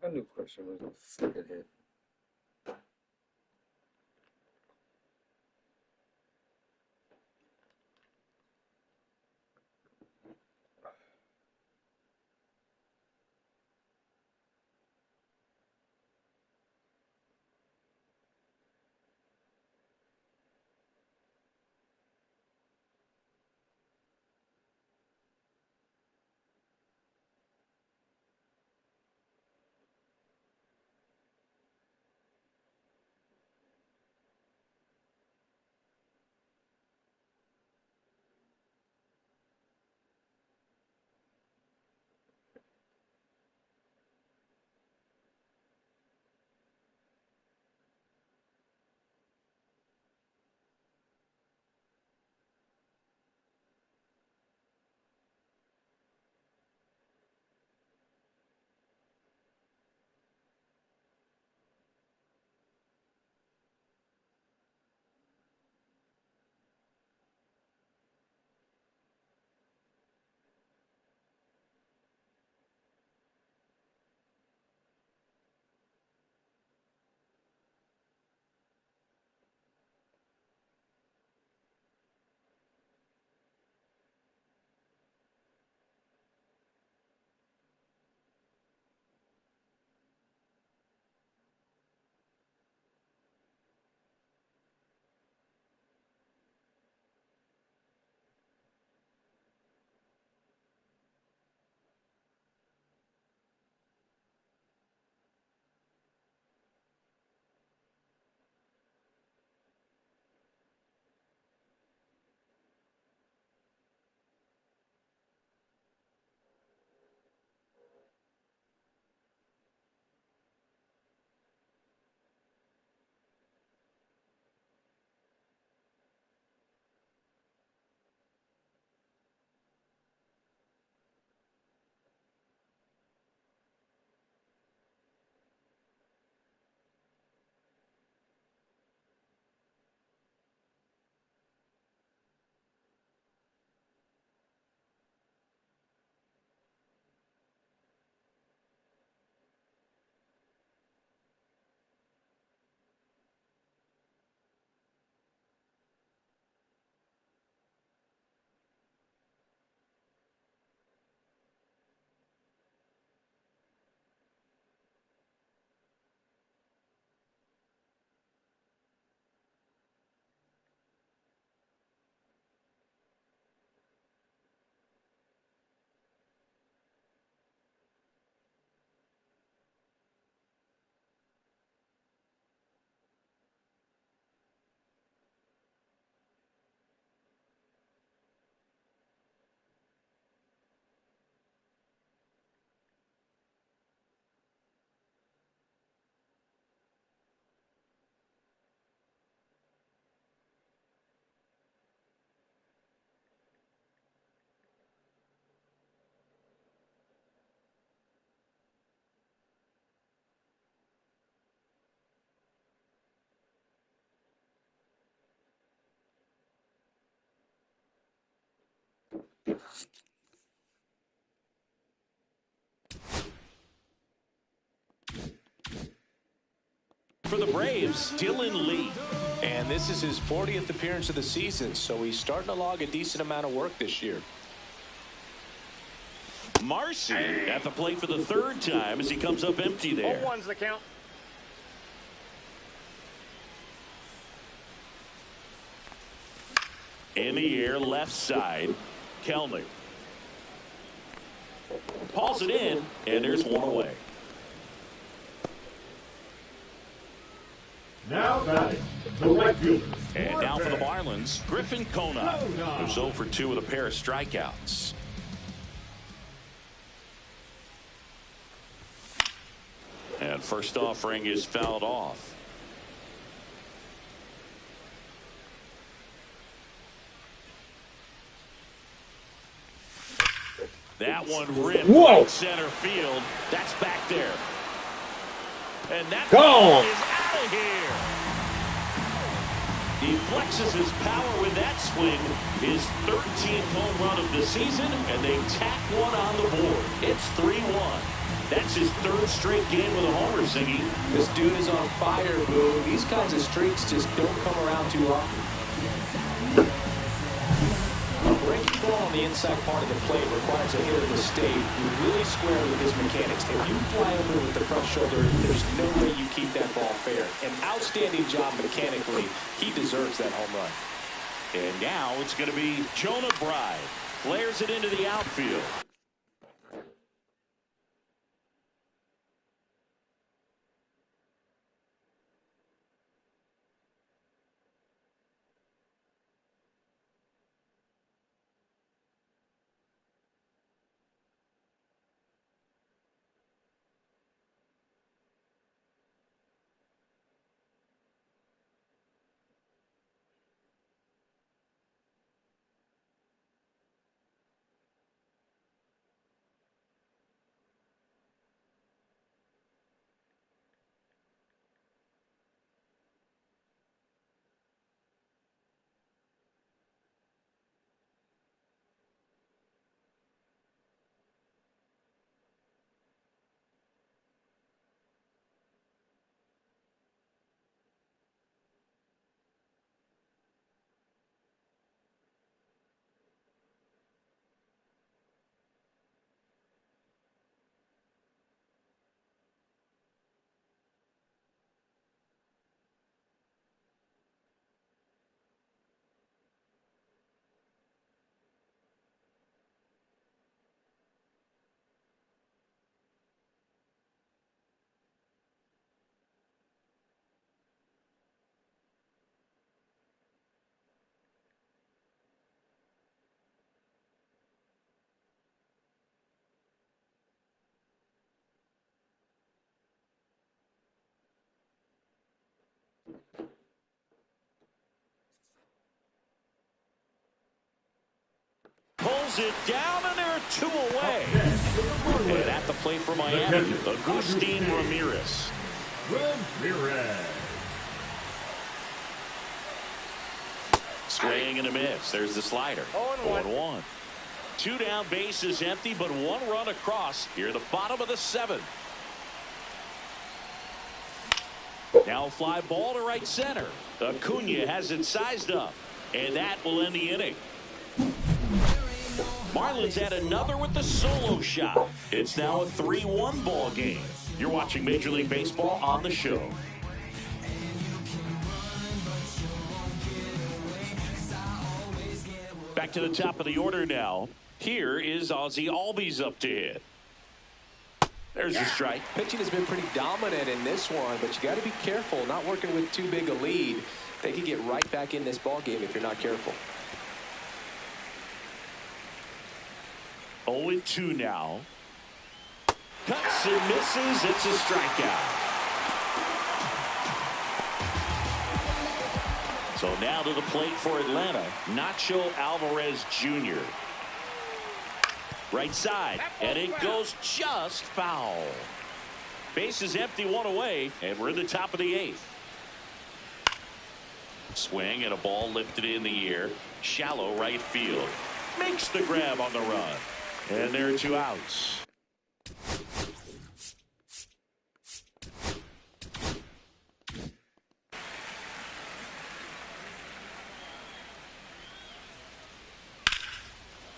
I knew Christian was a freaking hit. For the Braves, Dylan Lee. And this is his 40th appearance of the season, so he's starting to log a decent amount of work this year. Marcy at the plate for the third time as he comes up empty there. 0-1's the count. In the air, left side, Kelnick. Pulls it in, and there's one away. Now batting, the right fielder. And now for the Marlins, Griffin Conant, who's 0 for 2 with a pair of strikeouts. And first offering is fouled off. That one ripped right center field. That's back there. And that ball is out of here. He flexes his power with that swing. His 13th home run of the season, and they tack one on the board. It's 3-1. That's his third straight game with a homer, Siggy. This dude is on fire, Boo. These kinds of streaks just don't come around too often. A breaking ball on the inside part of the plate requires a hitter to stay really square with his mechanics. If you fly over with the front shoulder, there's no way you keep that ball fair. An outstanding job mechanically. He deserves that home run. And now it's going to be Jonah Bride. Flares it into the outfield. Pulls it down, and there are 2 away. And at the plate for Miami, Agustin Ramirez. Swing and a miss. There's the slider. 0-1. 2 down, bases empty, but 1 run across here at the bottom of the 7th. Now a fly ball to right center. Acuna has it sized up, and that will end the inning. Marlins had another with the solo shot. It's now a 3-1 ball game. You're watching Major League Baseball on the show. Back to the top of the order now. Here is Ozzie Albies up to hit. There's a strike. Pitching has been pretty dominant in this one, but you got to be careful. Not working with too big a lead. They could get right back in this ball game if you're not careful. 0-2 now. Cuts and misses. It's a strikeout. So now to the plate for Atlanta, Nacho Alvarez Jr. Right side, and it goes just foul. Base is empty, 1 away, and we're in the top of the 8th. Swing and a ball lifted in the air. Shallow right field. makes the grab on the run. And there are 2 outs.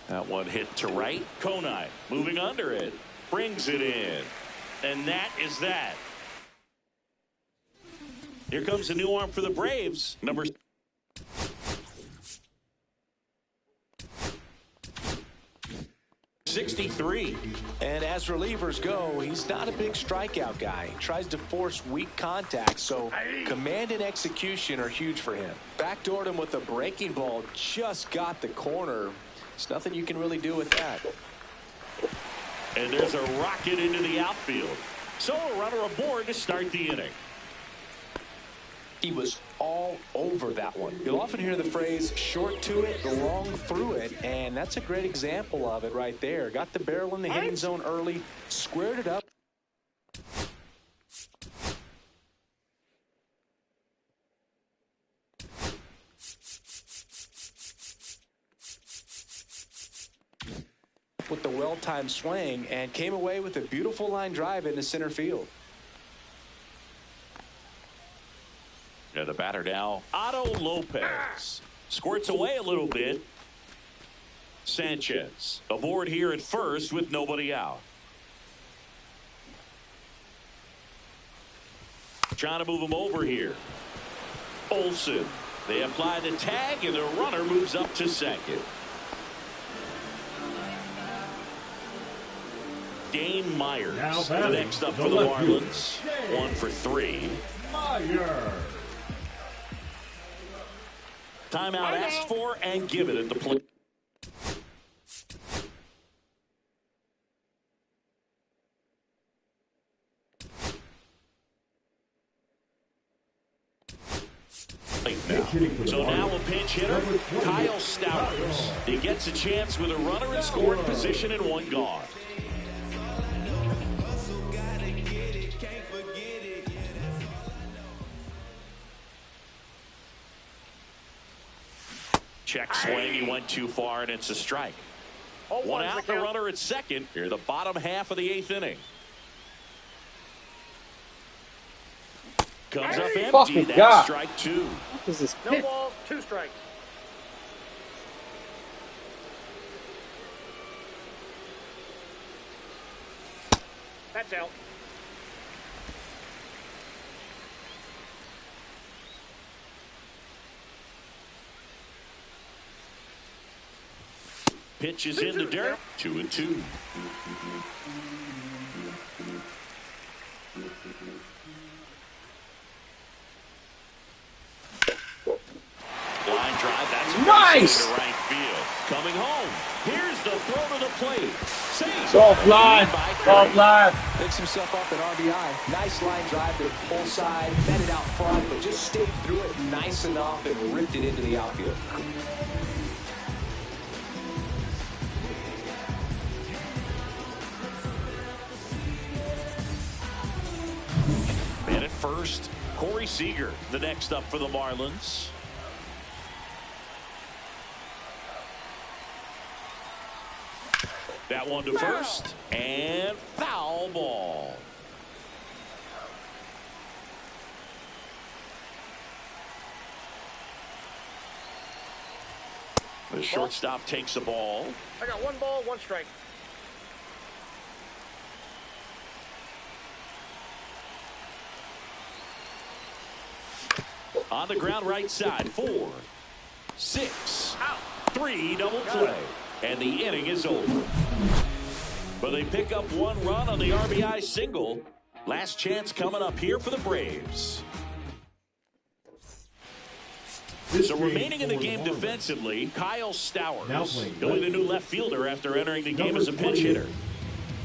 That one hit to right. Konai moving under it. Brings it in. And that is that. Here comes a new arm for the Braves. Number 63. And as relievers go, he's not a big strikeout guy. He tries to force weak contact, so command and execution are huge for him. Backdoored him with a breaking ball, just got the corner. There's nothing you can really do with that. And there's a rocket into the outfield. So a runner aboard to start the inning. He was all over that one. You'll often hear the phrase short to it, long through it, and that's a great example of it right there. Got the barrel in the hitting zone early, squared it up. With the well-timed swing and came away with a beautiful line drive into center field. And the batter now, Otto Lopez. Squirts away a little bit. Sanchez aboard here at first with nobody out. Trying to move him over here. Olsen. They apply the tag and the runner moves up to second. Dane Myers. The next up for the Marlins. 1 for 3. Myers. Timeout asked for and given at the plate. So now a pinch hitter, Kyle Stowers. He gets a chance with a runner in scoring position and 1 gone. Check swing. He went too far, and it's a strike. 1 out, the runner at second. Here, the bottom half of the 8th inning. Comes up empty. That's strike 2. What is this No pitch? balls, 2 strikes. That's out. Pitch is in the dirt. 2-2. Line drive. That's nice. To right field. Coming home. Here's the throw to the plate. Safe. Soft line. Soft line. Picks himself up an RBI. Nice line drive to the pull side. Met it out front, but just stayed through it nice enough and ripped it into the outfield. And at first, Corey Seager, the next up for the Marlins. That one to first, and foul ball. The shortstop takes the ball. I got 1 ball, 1 strike. On the ground right side, 4, 6, 3, double play. And the inning is over. But they pick up 1 run on the RBI single. Last chance coming up here for the Braves. So remaining in the game defensively, Kyle Stowers, going the new left fielder after entering the game as a pinch hitter.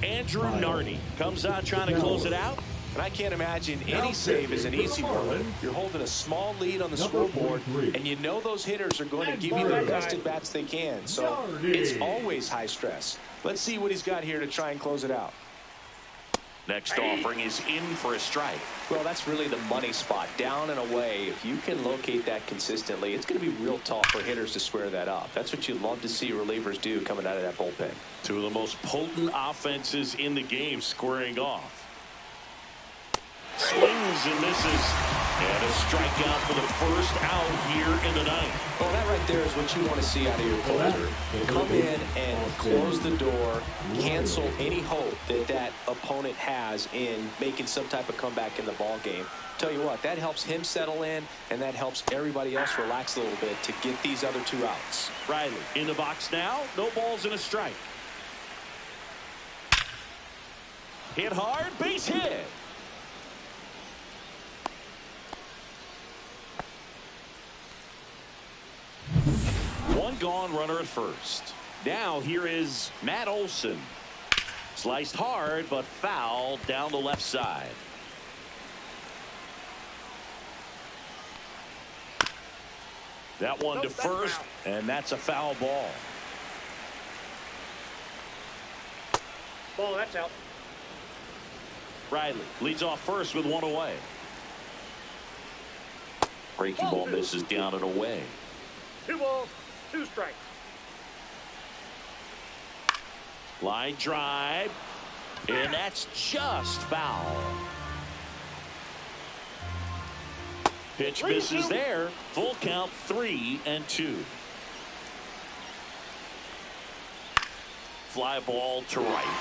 Andrew Nardi comes out trying to close it out. And I can't imagine any save is an easy one. You're holding a small lead on the scoreboard, and you know those hitters are going to give you the best at bats they can. So it's always high stress. Let's see what he's got here to try and close it out. Next offering is in for a strike. Well, that's really the money spot, down and away. If you can locate that consistently, it's going to be real tough for hitters to square that up. That's what you love to see relievers do coming out of that bullpen. Two of the most potent offenses in the game squaring off. Swings and misses. And a strikeout for the first out here in the ninth. Well, that right there is what you want to see out of your closer. Come in and close the door, cancel any hope that that opponent has in making some type of comeback in the ball game. Tell you what, that helps him settle in, and that helps everybody else relax a little bit to get these other two outs. Riley in the box now. No balls and a strike. Hit hard, base hit. One gone, runner at first. Now here is Matt Olson. Sliced hard, but foul down the left side. That one to first, and that's a foul ball. Ball, that's out. Riley leads off first with one away. Breaking ball misses down and away. 2 balls, 2 strikes. Line drive, and that's just foul. Pitch misses there. Full count, 3-2. Fly ball to right.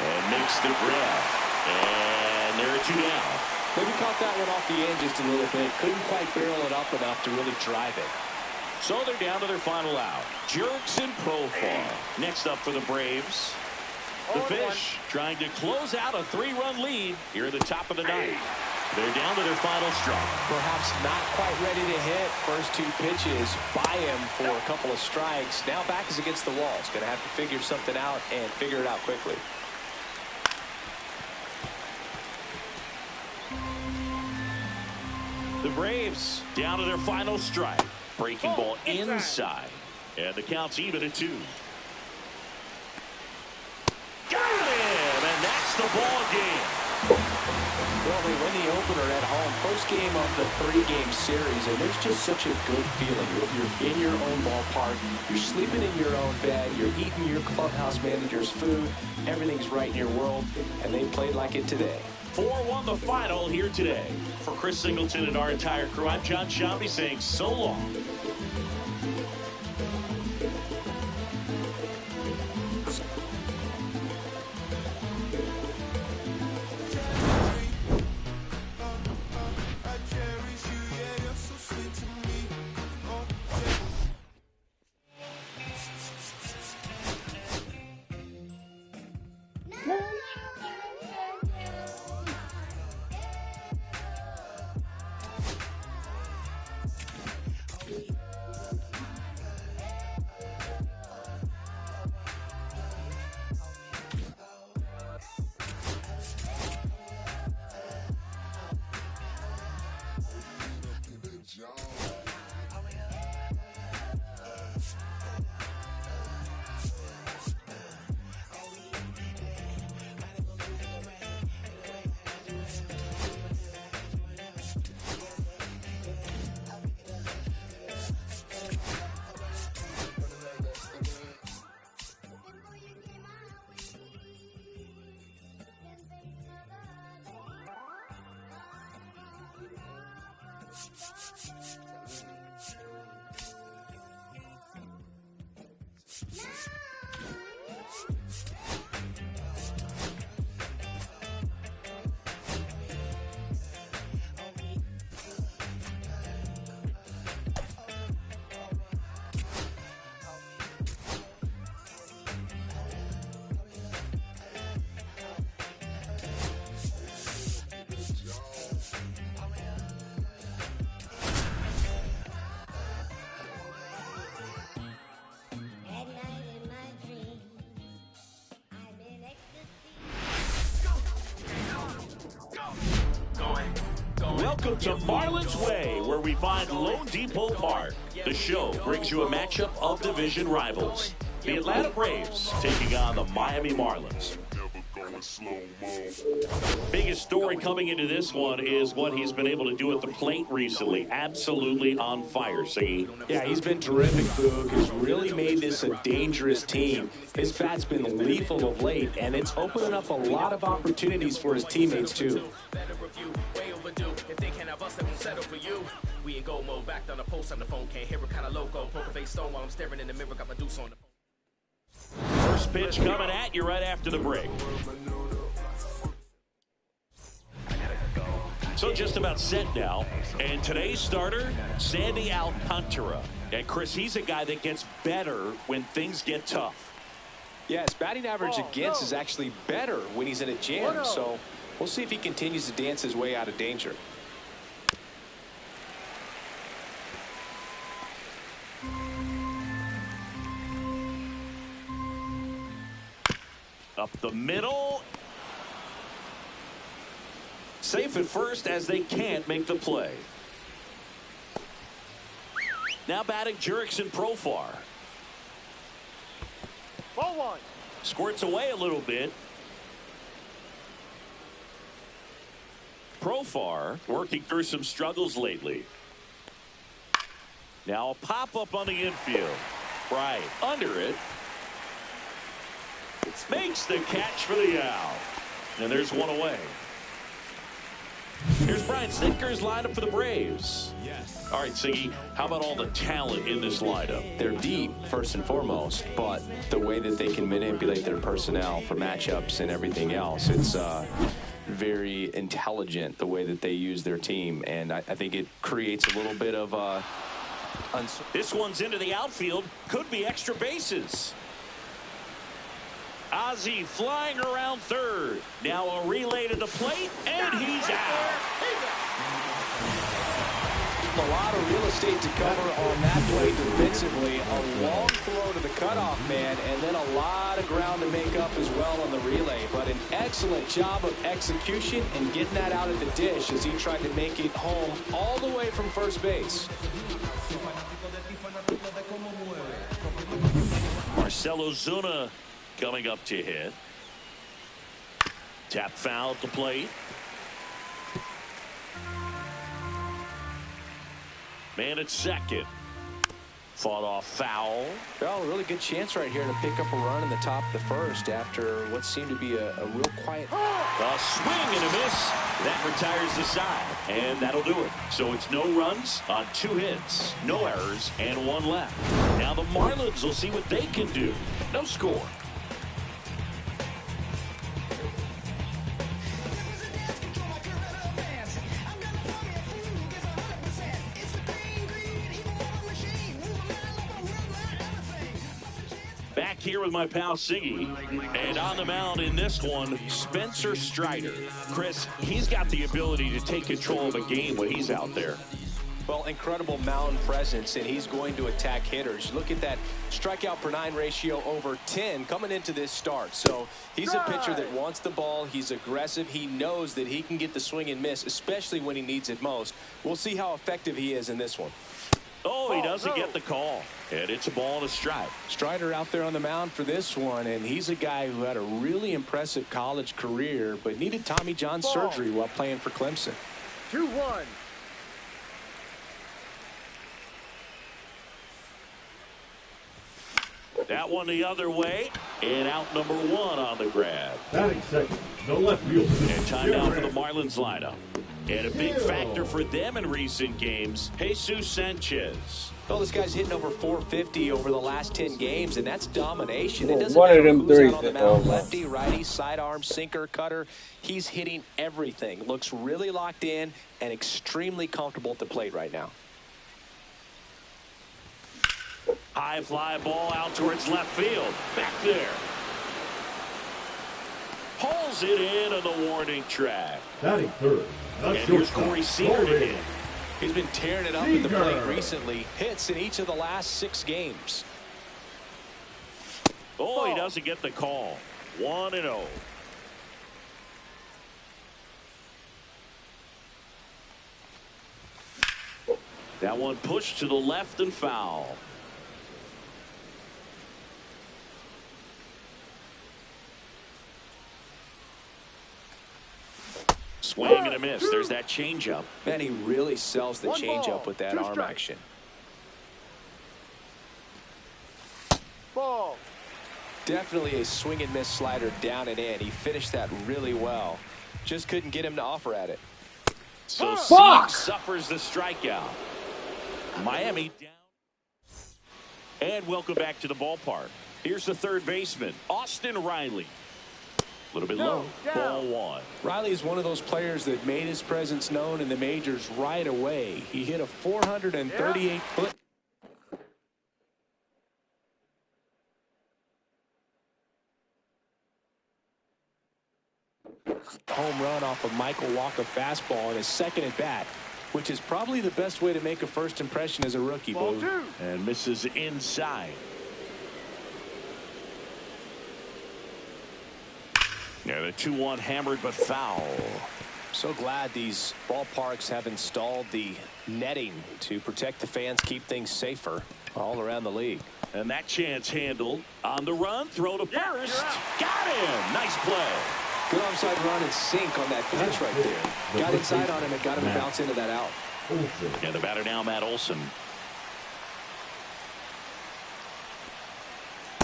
And makes the grab. And there are 2 down. Maybe caught that one off the end just a little bit. Couldn't quite barrel it up enough to really drive it. So they're down to their final out. Jerks and Profar. Next up for the Braves. The Fish trying to close out a 3-run lead here at the top of the ninth. They're down to their final strike. Perhaps not quite ready to hit. First 2 pitches by him for a couple of strikes. Now back is against the wall. He's going to have to figure something out and figure it out quickly. The Braves down to their final strike. Breaking ball inside. And the count's even at 2. Got him! And that's the ball game. Well, they win the opener at home. First game of the 3-game series, and there's just such a good feeling. You're in your own ballpark. You're sleeping in your own bed. You're eating your clubhouse manager's food. Everything's right in your world, and they played like it today. 4-1 the final here today. For Chris Singleton and our entire crew, I'm John Shambi saying so long. Welcome to Marlins Way, where we find Lone Depot Park. The show brings you a matchup of division rivals. The Atlanta Braves taking on the Miami Marlins. Biggest story coming into this one is what he's been able to do at the plate recently. Absolutely on fire, see? Yeah, he's been terrific, Boog. He's really made this a dangerous team. His bat's been lethal of late, and it's opening up a lot of opportunities for his teammates, too. We in go mode, back on the post on the phone, can't hear it, kind of loco. Poker face stone while I'm staring in the mirror, got my deuce on the phone. First pitch coming at you right after the break. So just about set now. And today's starter, Sandy Alcantara. And Chris, he's a guy that gets better when things get tough. Yeah, his batting average against is actually better when he's in a jam. So we'll see if he continues to dance his way out of danger. Up the middle. Safe at first as they can't make the play. Now batting Jurickson Profar. Ball one. Squirts away a little bit. Profar working through some struggles lately. Now a pop-up on the infield. Right under it. Makes the catch for the out. And there's one away. Here's Brian Snitker's lineup for the Braves. Yes. All right, Siggy, how about all the talent in this lineup? They're deep, first and foremost, but the way that they can manipulate their personnel for matchups and everything else, it's very intelligent the way that they use their team, and I think it creates a little bit of this one's into the outfield. Could be extra bases. Ozzie flying around third. Now a relay to the plate, and he's out. A lot of real estate to cover on that play defensively. A long throw to the cutoff man, and then a lot of ground to make up as well on the relay. But an excellent job of execution and getting that out of the dish as he tried to make it home all the way from first base. Marcelo Zuna coming up to hit. Tap foul at the plate. Man at second. Fought off foul. Well, a really good chance right here to pick up a run in the top of the first after what seemed to be a real quiet. A swing and a miss. That retires the side. And that'll do it. So it's no runs on 2 hits, no errors, and 1 left. Now the Marlins will see what they can do. No score. Back here with my pal Siggy, and on the mound in this one, Spencer Strider. Chris, he's got the ability to take control of a game when he's out there. Well, incredible mound presence, and he's going to attack hitters. Look at that strikeout per 9 ratio over 10 coming into this start. So he's a pitcher that wants the ball. He's aggressive. He knows that he can get the swing and miss, especially when he needs it most. We'll see how effective he is in this one. Oh, he doesn't get the call. And it's a ball and a strike. Strider out there on the mound for this one, and he's a guy who had a really impressive college career, but needed Tommy John surgery while playing for Clemson. 2-1. That one the other way, and out number 1 on the grab. Batting second, the left fielder. And time now for the Marlins lineup. And a big factor for them in recent games, Jesus Sanchez. Well, this guy's hitting over 450 over the last 10 games, and that's domination. Well, it doesn't one of matter them who's threes out on the that mound, don't lefty, righty, sidearm, sinker, cutter. He's hitting everything. Looks really locked in and extremely comfortable at the plate right now. High fly ball out towards left field. Back there. Pulls it in on the warning track. Batting third. And here's Corey Seager to hit. He's been tearing it up at the plate recently. Hits in each of the last 6 games. Oh, he doesn't get the call. 1-0. That one pushed to the left and foul. Swing and a miss. There's that changeup. Man, he really sells the changeup with that arm action. Ball. Definitely a swing and miss slider down and in. He finished that really well. Just couldn't get him to offer at it. So Sieg suffers the strikeout. Miami down. And welcome back to the ballpark. Here's the third baseman, Austin Riley. A little bit low. Ball one. Riley is one of those players that made his presence known in the majors right away. He hit a 438-foot. Home run off of Michael Walker fastball in his second at bat, which is probably the best way to make a first impression as a rookie. Ball two. And misses inside. And a 2-1 hammered but foul. So glad these ballparks have installed the netting to protect the fans, keep things safer all around the league. And that chance handled on the run, throw to first. Got him. Nice play. Good onside run and sink on that pitch right there. Got inside on him and got him to bounce into that out. And the batter now, Matt Olson.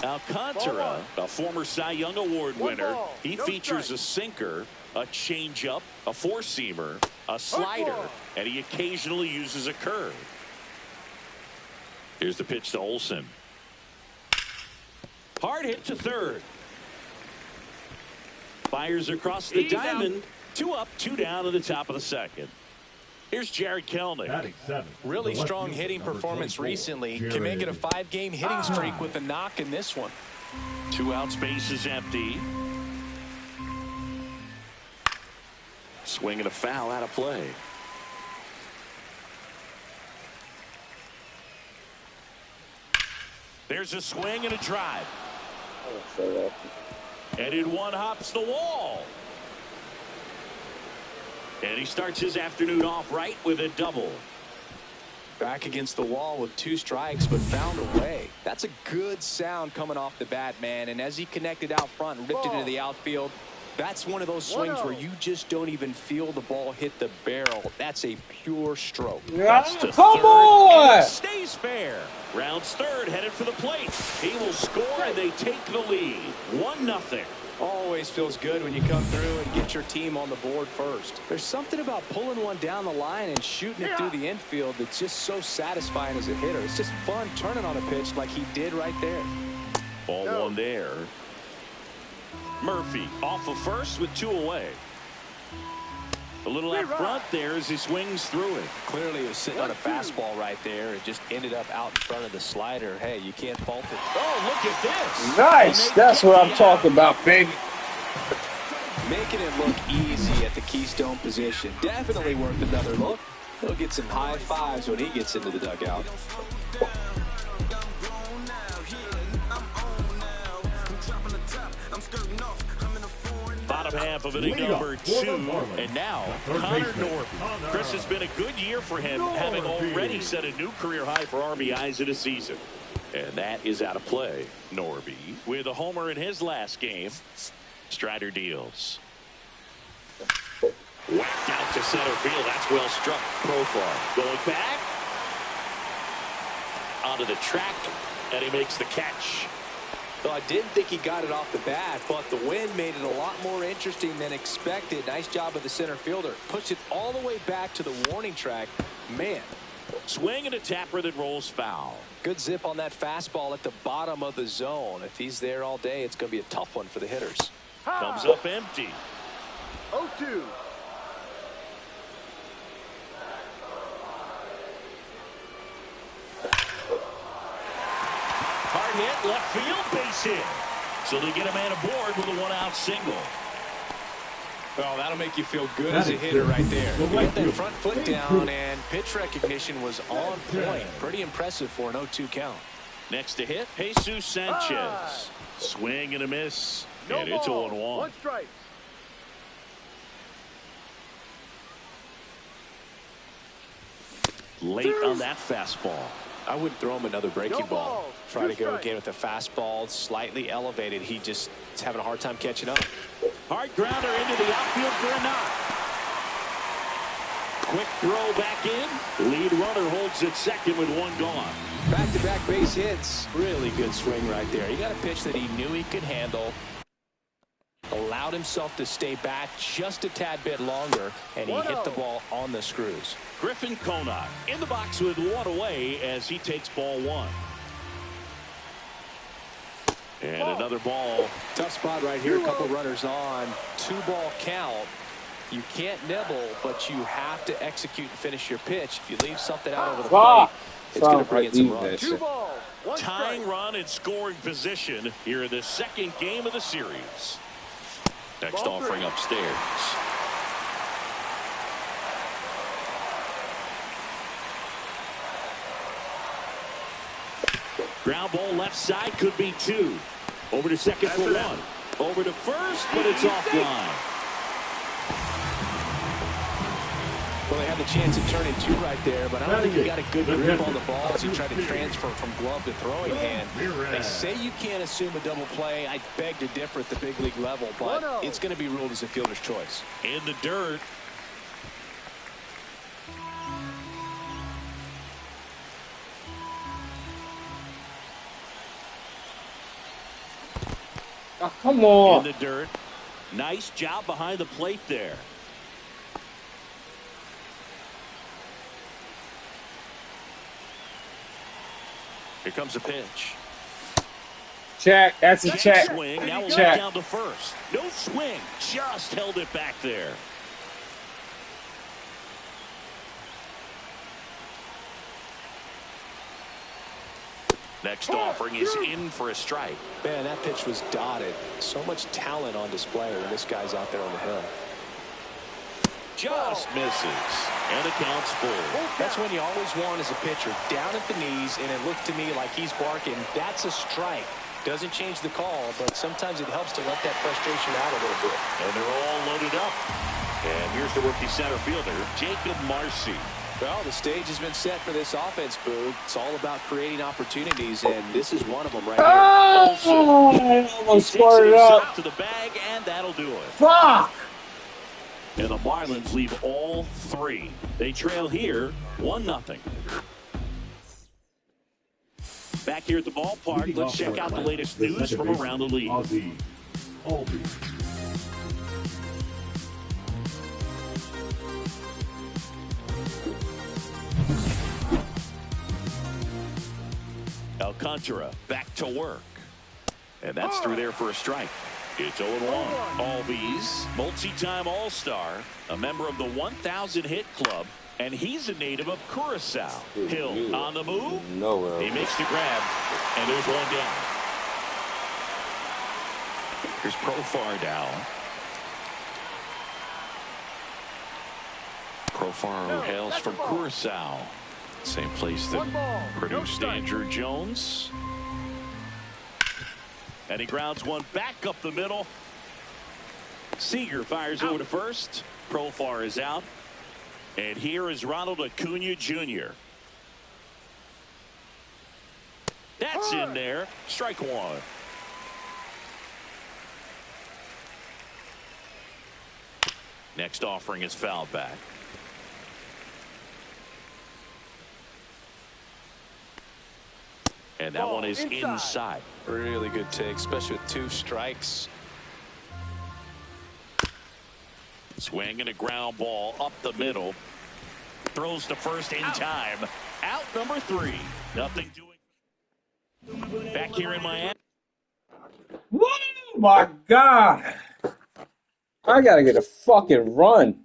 Alcantara, a former Cy Young Award winner. He features a sinker, a changeup, a four-seamer, a slider, and he occasionally uses a curve. Here's the pitch to Olson. Hard hit to third. Fires across the diamond. 2 up, 2 down in the top of the second. Here's Jared Kelnick. Really strong hitting performance recently. Can make it a 5-game hitting streak with a knock in this one. 2 outs, base is empty. Swing and a foul out of play. There's a swing and a drive. And in one hops the wall. And he starts his afternoon off right with a double. Back against the wall with 2 strikes, but found a way. That's a good sound coming off the bat, man. And as he connected out front and ripped it into the outfield, that's one of those swings where you just don't even feel the ball hit the barrel. That's a pure stroke. That's to come on! Stays fair. Rounds third, headed for the plate. He will score, and they take the lead. 1-0. Always feels good when you come through and get your team on the board first. There's something about pulling one down the line and shooting it through the infield that's just so satisfying as a hitter. It's just fun turning on a pitch like he did right there. Ball one there. Murphy off of first with 2 away. A little out front there as he swings through it. Clearly, he was sitting on a fastball right there. It just ended up out in front of the slider. Hey, you can't fault it. Oh, look at this. Nice. That's what I'm talking about, baby. Making it look easy at the Keystone position. Definitely worth another look. He'll get some high fives when he gets into the dugout. Bottom half of inning number 2, and now Connor Norby. Chris, has been a good year for him, having already set a new career high for RBIs in a season. And that is out of play. Norby with a homer in his last game. Strider deals. Whacked out to center field. That's well struck. Profar going back onto the track, and he makes the catch. So I didn't think he got it off the bat, but the wind made it a lot more interesting than expected. Nice job of the center fielder. Pushed it all the way back to the warning track. Man. Swing and a tapper that rolls foul. Good zip on that fastball at the bottom of the zone. If he's there all day, it's going to be a tough one for the hitters. Comes up empty. 0-2. Hard hit, left field, base hit. So they get a man aboard with a 1-out single. Well, that'll make you feel good as a hitter right there. You got that front foot down, and pitch recognition was on point. Pretty impressive for an 0-2 count. Next to hit, Jesus Sanchez. Swing and a miss, and it's 0-1. 1 strike. Late on that fastball. I wouldn't throw him another breaking ball. Try to go again with the fastball slightly elevated. He just is having a hard time catching up. Hard grounder into the outfield for a knock. quick throw back in. Lead runner holds at second with one gone. Back-to-back base hits. Really good swing right there. He got a pitch that he knew he could handle. Allowed himself to stay back just a tad bit longer, and he hit the ball on the screws. Griffin Conant in the box with one away as he takes ball one. And another ball. Tough spot right here. A couple runners on. 2-ball count. You can't nibble, but you have to execute and finish your pitch. If you leave something out over the plate, it's going to bring in some runs. 2 balls, 1 Tying strike. run in scoring position here in the second game of the series. Next offering upstairs. Ground ball left side, could be 2. Over to second for 1. Over to first, but it's offline. Well, they had the chance of turning 2 right there, but I don't think he got a good grip on the ball as he tried to transfer from glove to throwing hand. They say you can't assume a double play. I beg to differ at the big league level, but it's going to be ruled as a fielder's choice. In the dirt. Oh, come on. In the dirt. Nice job behind the plate there. Here comes a pitch. Check. That's a check. Swing. Now we'll Check. down to first. No swing. Just held it back there. Next offering is in for a strike. Man, that pitch was dotted. So much talent on display when this guy's out there on the hill. Just misses. And the count's full. That's when you always want as a pitcher, down at the knees, and it looked to me like he's barking, that's a strike. Doesn't change the call, but sometimes it helps to let that frustration out a little bit. And they're all loaded up. And here's the rookie center fielder, Jacob Marcy. Well, the stage has been set for this offense, Boo. It's all about creating opportunities, and this is one of them right here. Oh, I almost squared it up. To the bag, and that'll do it. Fuck! And the Marlins leave all 3. They trail here 1-0. Back here at the ballpark, let's check out the latest news from around the league. Alcantara back to work. And that's through there for a strike. It's 0-1. Albies, multi-time All-Star, a member of the 1,000 hit club, and he's a native of Curacao. Hill on the move. He makes the grab, and there's one down. Here's Profar down. Profar who hails from Curacao. Same place that produced Andrew Jones. And he grounds one back up the middle. Seager fires over to first. Profar is out. And here is Ronald Acuna Jr. That's in there. Strike 1. Next offering is fouled back. And that one is inside. Really good take, especially with 2 strikes. Swing and a ground ball up the middle. Throws to first in time. Out number 3. Nothing doing. Back here in Miami. Woo, my God. I gotta get a fucking run.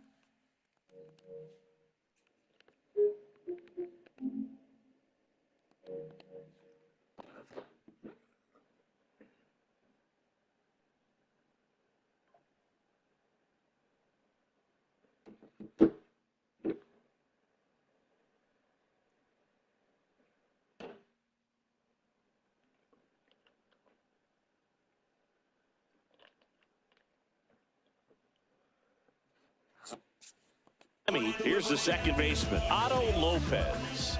Here's the second baseman, Otto Lopez.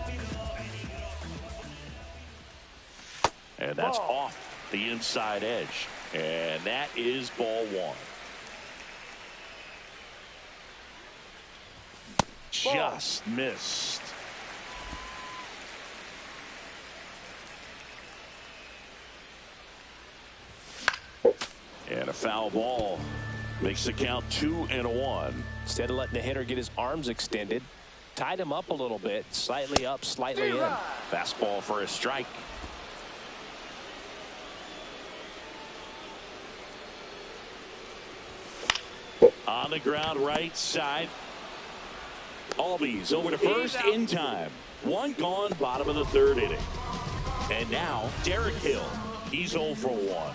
And that's off the inside edge. And that is ball 1. just missed. And a foul ball makes the count 2-1. Instead of letting the hitter get his arms extended, tied him up a little bit, slightly up, slightly in. Fastball for a strike. On the ground, right side. Albies over to first in time. One gone, bottom of the third inning. And now Derek Hill. He's 0 for 1.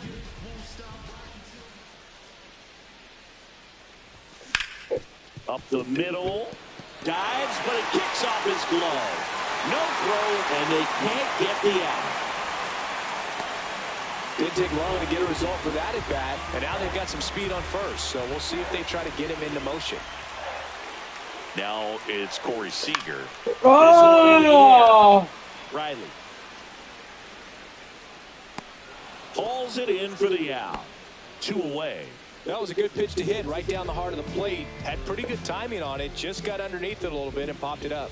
Up the middle. Dives, but it kicks off his glove. No throw, and they can't get the out. Didn't take long to get a result for that at bat, and now they've got some speed on first, so we'll see if they try to get him into motion. Now it's Corey Seager. Oh! Riley hauls it in for the out. 2 away. That was a good pitch to hit right down the heart of the plate. Had pretty good timing on it. Just got underneath it a little bit and popped it up.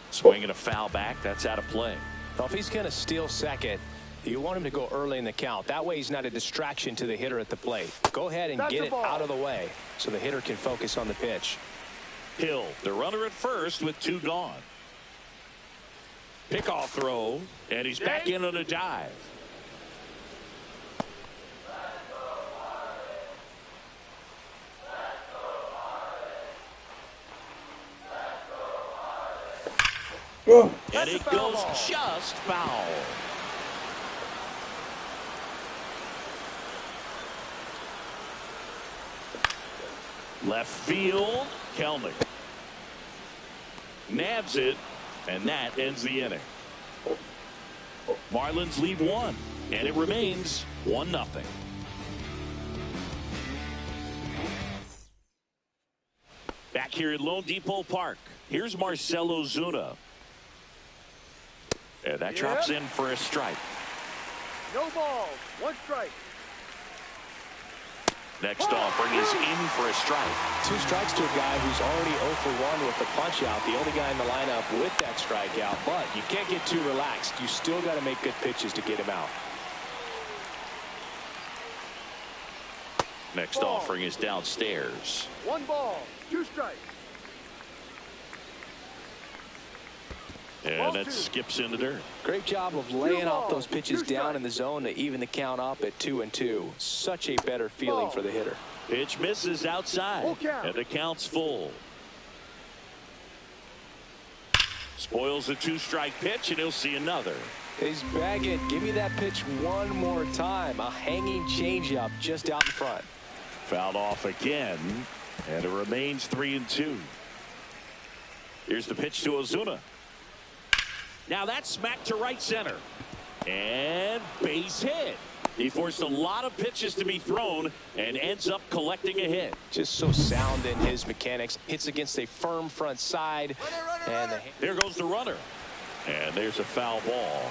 Swinging a foul back. That's out of play. Well, if he's going to steal second, you want him to go early in the count. That way he's not a distraction to the hitter at the plate. Go ahead and get it out of the way so the hitter can focus on the pitch. Hill, the runner at first with 2 gone. Pickoff throw, and he's back in on a dive. And it goes just foul. Left field, Kelnick nabs it, and that ends the inning. Marlins lead 1, and it remains 1-0. Back here at Lone Depot Park, here's Marcell Ozuna. And that drops in for a strike. No ball. 1 strike. Next offering is in for a strike. 2 strikes to a guy who's already 0 for 1 with the punch out. The only guy in the lineup with that strikeout. But you can't get too relaxed. You still got to make good pitches to get him out. Next offering is downstairs. 1 ball. 2 strikes. And that skips in the dirt. Great job of laying off those pitches down in the zone to even the count up at 2-2. Such a better feeling for the hitter. Pitch misses outside, and the count's full. Spoils the 2-strike pitch, and he'll see another. He's bagging. Give me that pitch one more time. A hanging changeup just out in front. Fouled off again, and it remains 3-2. Here's the pitch to Ozuna. Now that's smacked to right center. And base hit. He forced a lot of pitches to be thrown and ends up collecting a hit. Just so sound in his mechanics. Hits against a firm front side. And there goes the runner. And there's a foul ball.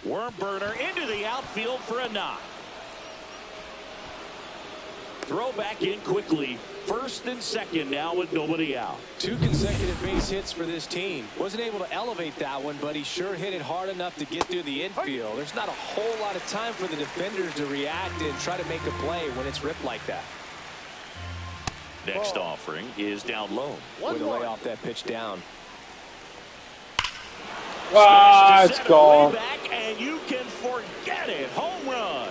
Worm burner into the outfield for a knock. Throw back in quickly. First and second now with nobody out. 2 consecutive base hits for this team. Wasn't able to elevate that one, but he sure hit it hard enough to get through the infield. There's not a whole lot of time for the defenders to react and try to make a play when it's ripped like that. Next offering is down low. Way to lay off that pitch down. It's gone. Back, and you can forget it. Home run.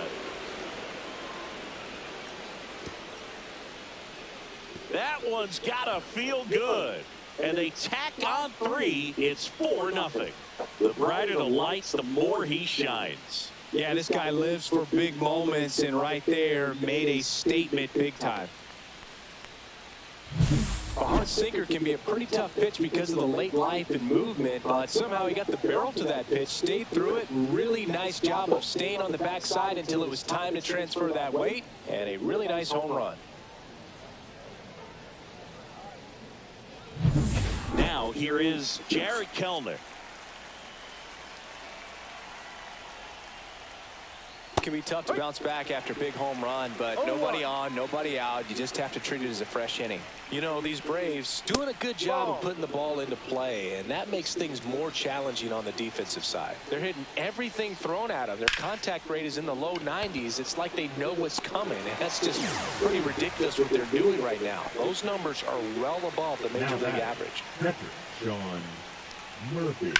That one's got to feel good. And they tack on 3. It's 4-0. The brighter the lights, the more he shines. Yeah, this guy lives for big moments, and right there made a statement big time. A hard sinker can be a pretty tough pitch because of the late life and movement, but somehow he got the barrel to that pitch, stayed through it. Really nice job of staying on the backside until it was time to transfer that weight, and a really nice home run. Now here is Jarred Kelenic. can be tough to bounce back after a big home run, but nobody on, nobody out. You just have to treat it as a fresh inning. You know, these Braves doing a good job of putting the ball into play, and that makes things more challenging on the defensive side. They're hitting everything thrown at them. Their contact rate is in the low 90s. It's like they know what's coming, and that's just pretty ridiculous what they're doing right now. Those numbers are well above the Major League average. Sean Murphy.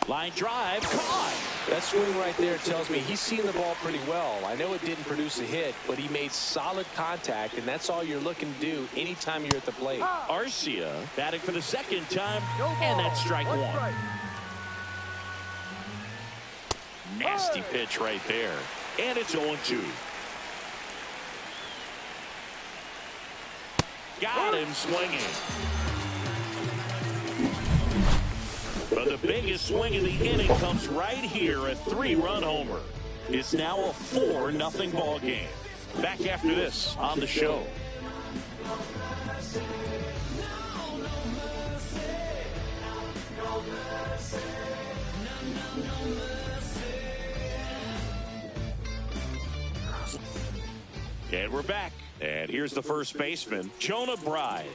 Line drive, caught. That swing right there tells me he's seen the ball pretty well. I know it didn't produce a hit, but he made solid contact, and that's all you're looking to do anytime you're at the plate. Arcia batting for the second time, and that's strike one. Nasty pitch right there, and it's 0-2. Got him swinging. But the biggest swing of the inning comes right here, a 3-run homer. It's now a 4-0 ball game. Back after this on the show. And we're back. And here's the first baseman, Jonah Bride.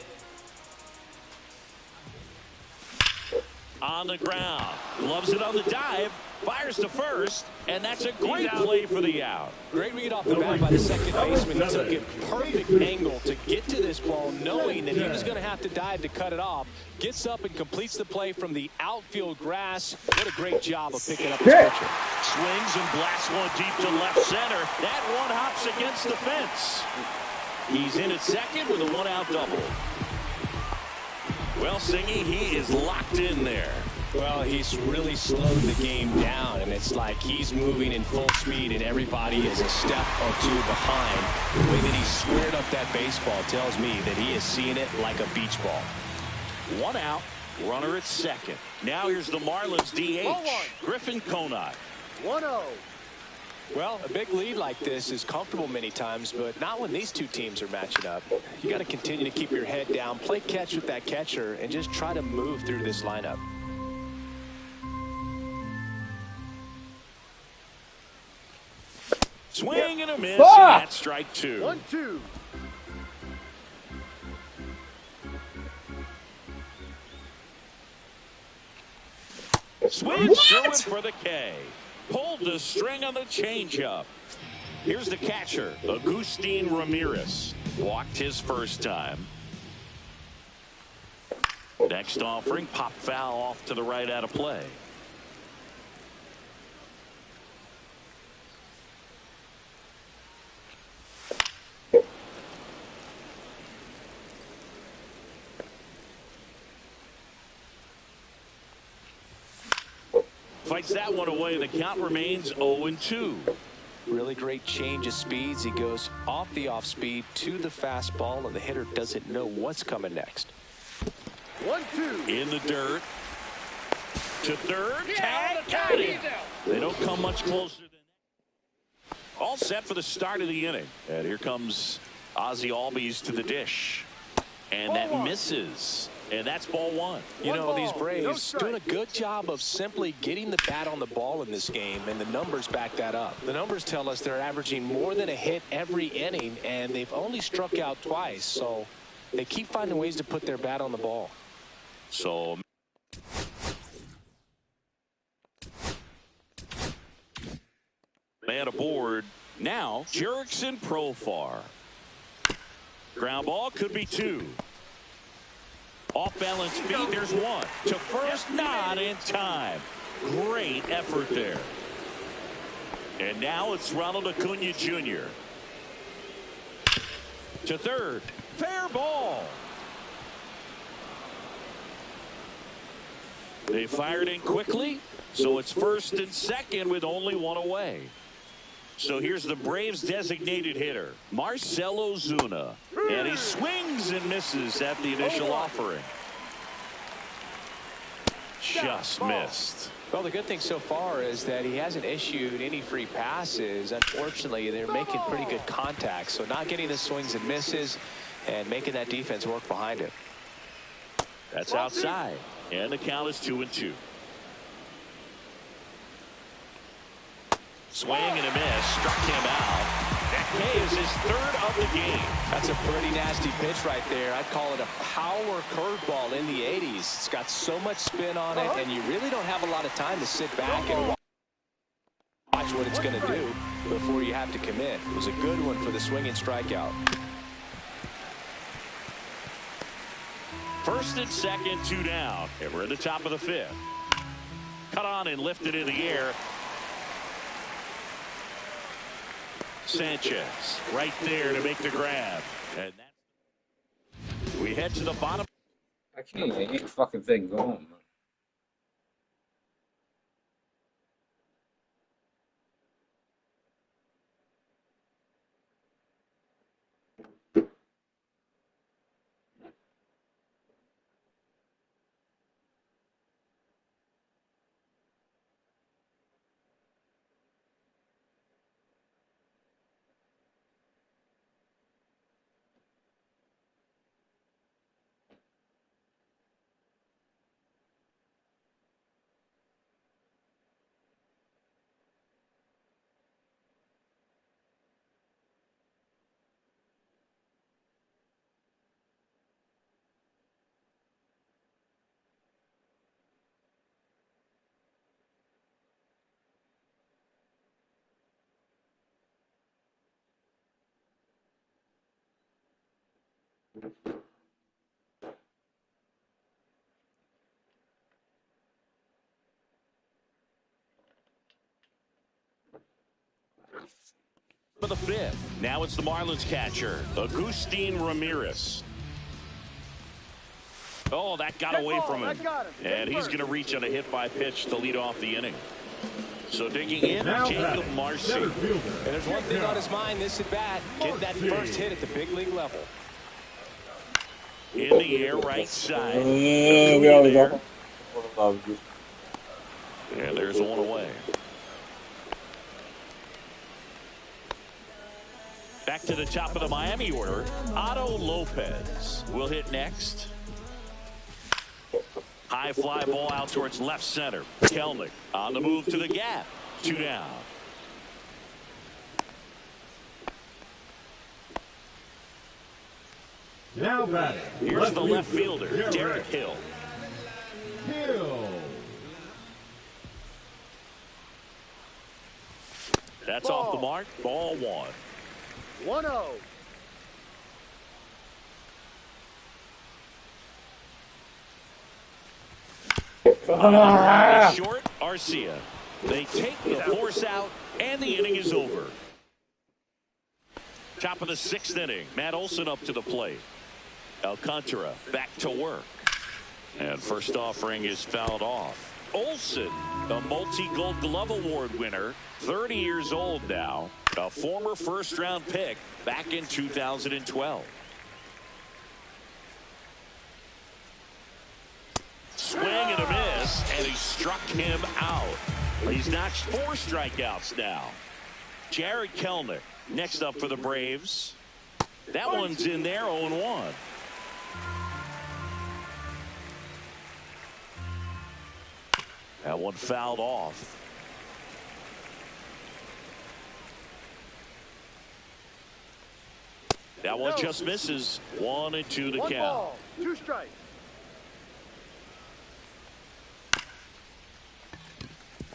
On the ground, gloves it on the dive, fires to first, and that's a great play for the out. Great read off the bat by the second baseman. He took a perfect angle to get to this ball, knowing that he was going to have to dive to cut it off. Gets up and completes the play from the outfield grass. What a great job of picking up his pitcher. Swings and blasts one deep to left center. That one hops against the fence. He's in at second with a 1-out double. Well, Singy, he is locked in there. Well, he's really slowed the game down, and it's like he's moving in full speed, and everybody is a step or two behind. The way that he squared up that baseball tells me that he is seeing it like a beach ball. 1 out, runner at second. Now here's the Marlins DH, Griffin Conine. 1-0. Well, a big lead like this is comfortable many times, but not when these two teams are matching up. You got to continue to keep your head down, play catch with that catcher, and just try to move through this lineup. Swing and a miss, and that's strike 2. 1-2. Swing through it for the K. Pulled the string on the changeup. Here's the catcher, Agustin Ramirez. Walked his first time. Next offering, pop foul off to the right out of play. Fights that one away. The count remains 0-2. Really great change of speeds. He goes off the off speed to the fastball, and the hitter doesn't know what's coming next. 1-2. In the dirt. To third. Tag. Got him. They don't come much closer than that. All set for the start of the inning. And here comes Ozzie Albies to the dish. And that misses. And that's ball 1. You know, these Braves doing a good job of simply getting the bat on the ball in this game, and the numbers back that up. The numbers tell us they're averaging more than a hit every inning, and they've only struck out twice, so they keep finding ways to put their bat on the ball. So man aboard. Now Jurickson Profar. Ground ball, could be 2. Off balance feet, there's 1. To first, not in time. Great effort there. And now it's Ronald Acuna Jr. To third, fair ball. They fired in quickly, so it's first and second with only 1 away. So here's the Braves designated hitter, Marcell Ozuna. And he swings and misses at the initial offering. Just missed. Well, the good thing so far is that he hasn't issued any free passes. Unfortunately, they're making pretty good contact. So not getting the swings and misses and making that defense work behind it. That's outside. And the count is 2-2. Swing and a miss. Struck him out. That K is his third of the game. That's a pretty nasty pitch right there. I'd call it a power curveball in the 80s. It's got so much spin on it, and you really don't have a lot of time to sit back and watch what it's going to do before you have to commit. It was a good one for the swinging strikeout. First and second, 2 down. And we're at the top of the 5th. Cut on and lifted in the air. Sanchez right there to make the grab. And we head to the bottom. I can't even get the fucking thing going, man. For the 5th. Now it's the Marlins catcher, Agustin Ramirez. Oh, that got away from him. And he's going to reach on a hit-by pitch to lead off the inning. So digging in, Jacob Marcy. And there's one thing on his mind this at bat. Get that first hit at the big league level. In the air, right side. And there's one away. Back to the top of the Miami order, Otto Lopez will hit next. High fly ball out towards left center. Kelnick on the move to the gap. 2 down. Now batting. Here's the left fielder, Derek Hill. That's off the mark. Ball 1. 1-0. Short, Arcia. They take the force out, and the inning is over. Top of the 6th inning. Matt Olson up to the plate. Alcantara back to work. And first offering is fouled off. Olson, the multi-Gold Glove Award winner, 30 years old now, a former first-round pick back in 2012. Swing and a miss, and he struck him out. He's notched 4 strikeouts now. Jared Kelnick next up for the Braves. That one's in there, 0-1. That one fouled off. That one just misses. 1-2 the count. 1 ball, 2 strikes.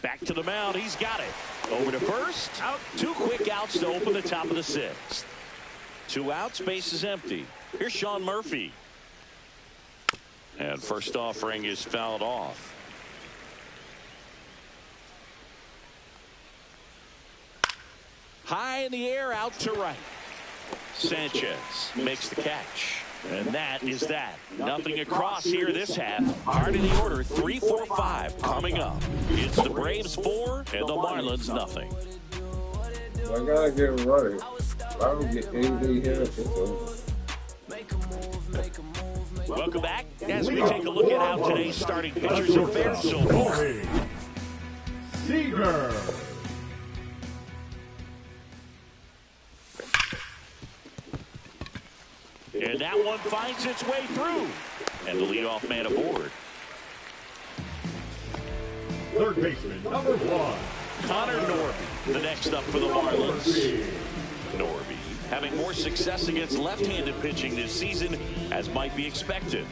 Back to the mound. He's got it. Over to first. Out. 2 quick outs to open the top of the 6th. 2 outs. Base is empty. Here's Sean Murphy. And first offering is fouled off. High in the air, out to right. Sanchez makes the catch. And that is that. Nothing across here this half. Hard in the order, 3, 4, 5 coming up. It's the Braves 4 and the Marlins nothing. I gotta get ready. I don't get anything here. It's over. Welcome back as we take a look at how today's starting pitchers have fared so far. Seager. And that one finds its way through. And the leadoff man aboard. Third baseman, number 1. Connor Norby, the next up for the Marlins. Norby having more success against left-handed pitching this season, as might be expected.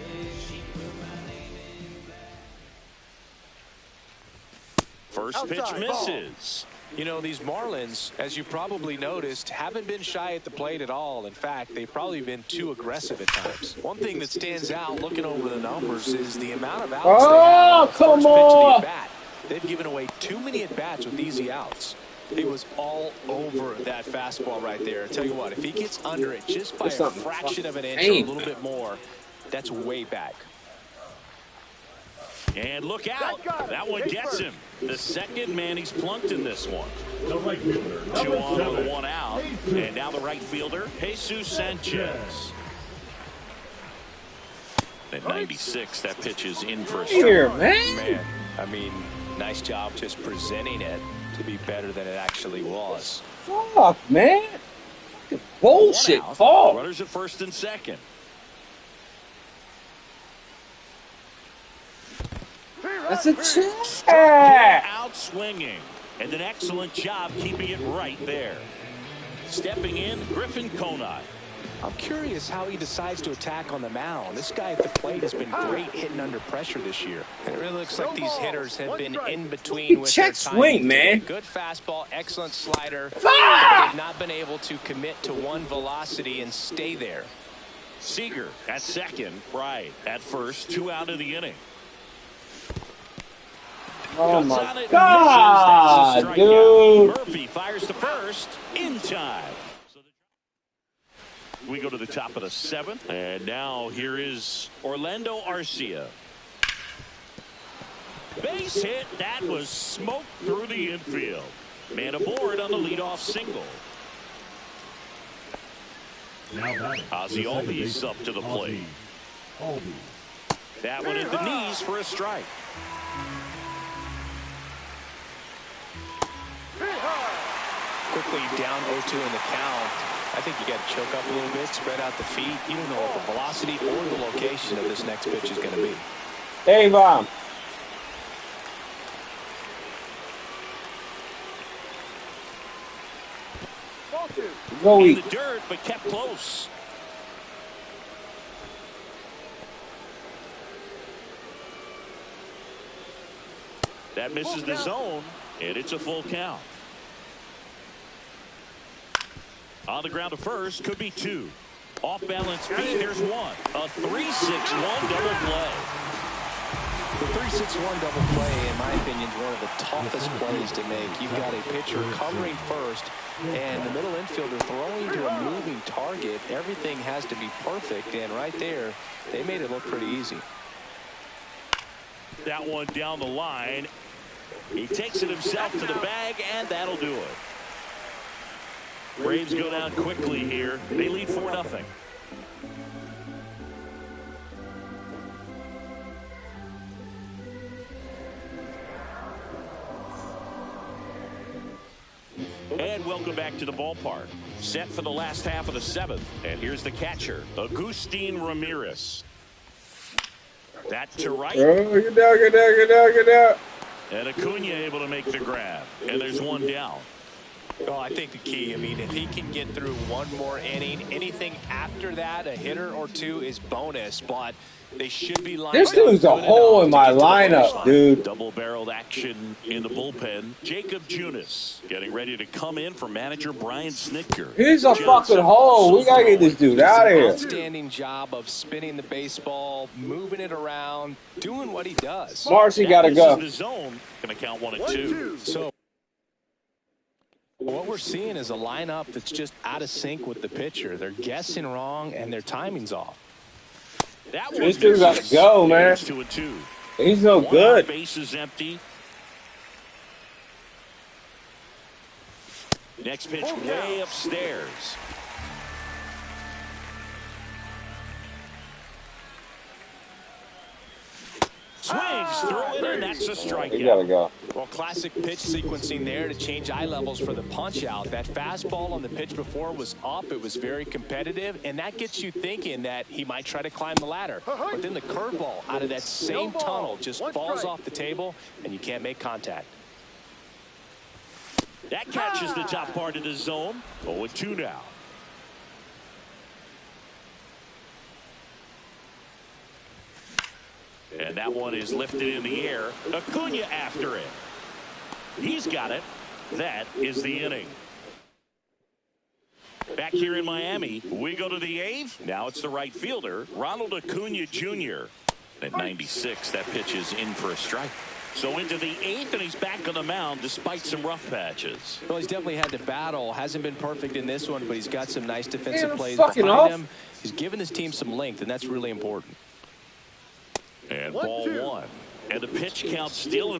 First pitch misses. You know, these Marlins, as you probably noticed, haven't been shy at the plate at all. In fact, they've probably been too aggressive at times. One thing that stands out looking over the numbers is the amount of outs they have on the first pitch of the at-bat. They've given away too many at-bats with easy outs. He was all over that fastball right there. I tell you what, if he gets under it just by a fraction of an inch or a little bit more, that's way back. And look out. That one gets him. The second man he's plunked in this one. The right fielder, 2 on #7, with 1 out. And now the right fielder, Jesus Sanchez. At 96, that pitch is in for a strike. Here, man. Man, I mean, nice job just presenting it to be better than it actually was. Fuck, man. Bullshit call. Runners at first and second. That's a check. Out swinging. And an excellent job keeping it right there. Stepping in, Griffin Conine. I'm curious how he decides to attack on the mound. This guy at the plate has been great hitting under pressure this year. And it really looks like these hitters have been in between with their Check swing, man. Good fastball, excellent slider. But they've not been able to commit to one velocity and stay there. Seager at second, Bright at first, 2 out of the inning. Oh my God, dude. Murphy fires to first in time. We go to the top of the 7th, and now here is Orlando Arcia. Base hit. That was smoked through the infield. Man aboard on the leadoff single. Ozzie Albies up to the plate. That one at the knees for a strike. Quickly down 0-2 in the count. I think you got to choke up a little bit, spread out the feet. You don't know what the velocity or the location of this next pitch is going to be. Hey, Mom. Go In eat. the dirt, but kept close. That misses the zone, and it's a full count. On the ground to first, could be 2. Off balance feet, there's 1. A 3-6-1 double play. The 3-6-1 double play, in my opinion, is one of the toughest plays to make. You've got a pitcher covering first, and the middle infielder throwing to a moving target. Everything has to be perfect, and right there, they made it look pretty easy. That one down the line. He takes it himself to the bag, and that'll do it. Braves go down quickly here. They lead 4-0. And welcome back to the ballpark. Set for the last half of the 7th. And here's the catcher, Agustin Ramirez. That to right. Oh, get down, get down, get down, get down. And Acuna able to make the grab. And there's 1 down. Well, I think the key, I mean, if he can get through one more inning, anything after that, a hitter or 2 is bonus, but they should be lined up. This dude's a hole in my lineup, dude. Double-barreled action in the bullpen. Jacob Junis getting ready to come in for manager Brian Snitker. He's a fucking hole. We gotta get this dude out of here. Outstanding job of spinning the baseball, moving it around, doing what he does. Marcy gotta go. The zone going to count 1 and 2. So what we're seeing is a lineup that's just out of sync with the pitcher. They're guessing wrong, and their timing's off. That This dude got to go, man. 2 and 2. He's no good. Base is empty. Next pitch way upstairs. Swings through it, and that's a strikeout. He gotta go. Well, classic pitch sequencing there to change eye levels for the punch out. That fastball on the pitch before was up. It was very competitive, and that gets you thinking that he might try to climb the ladder. But then the curveball out of that same tunnel just falls off the table, and you can't make contact. That catches the top part of the zone. 0-2 now. And that one is lifted in the air. Acuna after it. He's got it. That is the inning. Back here in Miami, we go to the eighth. Now it's the right fielder, Ronald Acuna Jr. At 96, that pitch is in for a strike. So into the eighth, and he's back on the mound despite some rough patches. Well, he's definitely had to battle. Hasn't been perfect in this one, but he's got some nice defensive plays fucking behind off. him. He's given his team some length, and that's really important. And ball 1. And the pitch count still in.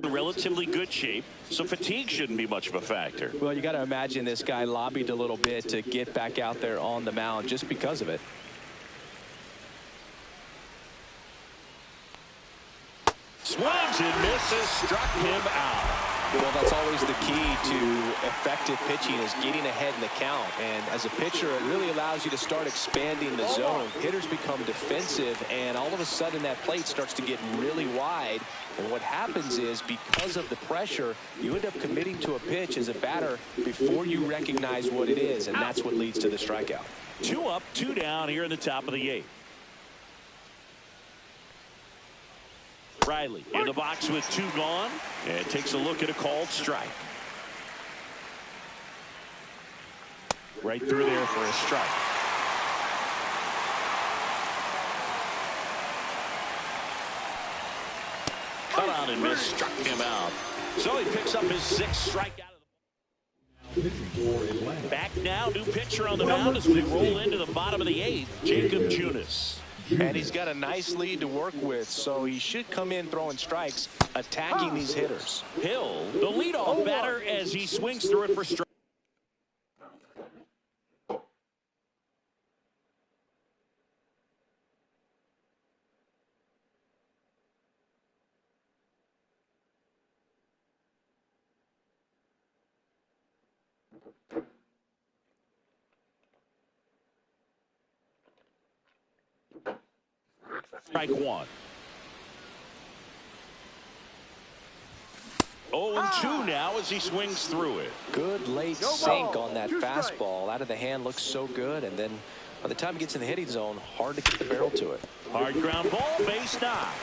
Relatively good shape, so fatigue shouldn't be much of a factor. Well, you got to imagine this guy lobbied a little bit to get back out there on the mound just because of it. Swings and misses, struck him out. Well, that's always the key to effective pitching, is getting ahead in the count. And as a pitcher, it really allows you to start expanding the zone. Hitters become defensive, and all of a sudden that plate starts to get really wide. And what happens is, because of the pressure, you end up committing to a pitch as a batter before you recognize what it is, and that's what leads to the strikeout. 2 up, 2 down here in the top of the 8th. Riley in the box with 2 gone, and takes a look at a called strike. Right through there for a strike. Cut on and miss, struck him out. So he picks up his 6th strikeout of the ball. Back now, new pitcher on the mound as we roll into the bottom of the 8th, Jacob Junis. And he's got a nice lead to work with, so he should come in throwing strikes, attacking these hitters. Hill, the leadoff batter, as he swings through it for strike. Strike 1. 0-2 now as he swings through it. Good late sink on that fastball. Out of the hand, looks so good, and then by the time it gets in the hitting zone, hard to get the barrel to it. Hard ground ball, base knock.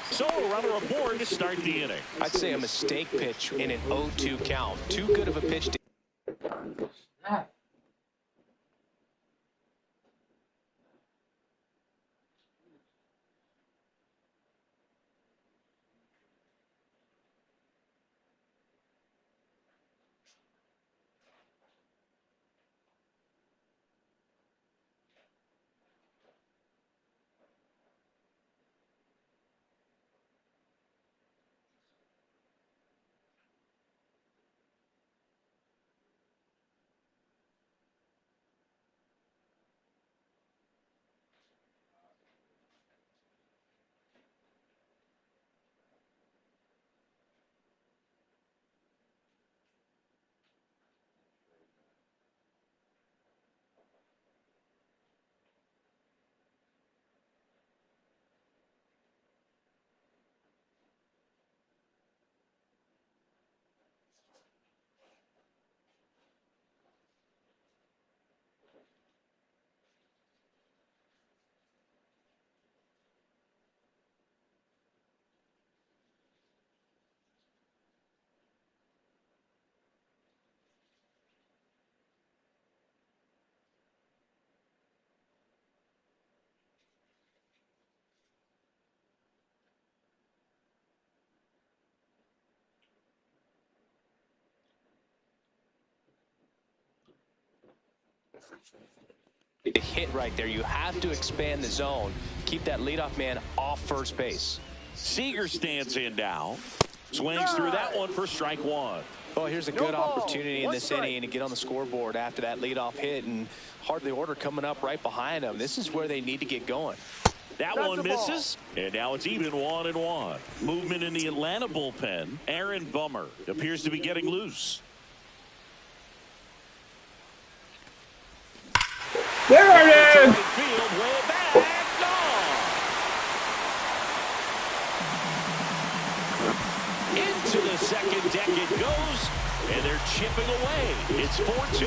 So a runner aboard to start the inning. I'd say a mistake pitch in an 0-2 count. Too good of a pitch to hit right there. You have to expand the zone. Keep that leadoff man off first base. Seager stands in now. Swings through that one for strike 1. Well, here's a good opportunity in this inning to get on the scoreboard after that leadoff hit, and hardly order coming up right behind them. This is where they need to get going. That one misses, and now it's even 1-1. Movement in the Atlanta bullpen. Aaron Bummer appears to be getting loose. There it is! Right field, way back, gone. Into the second deck it goes, and they're chipping away. It's 4-2.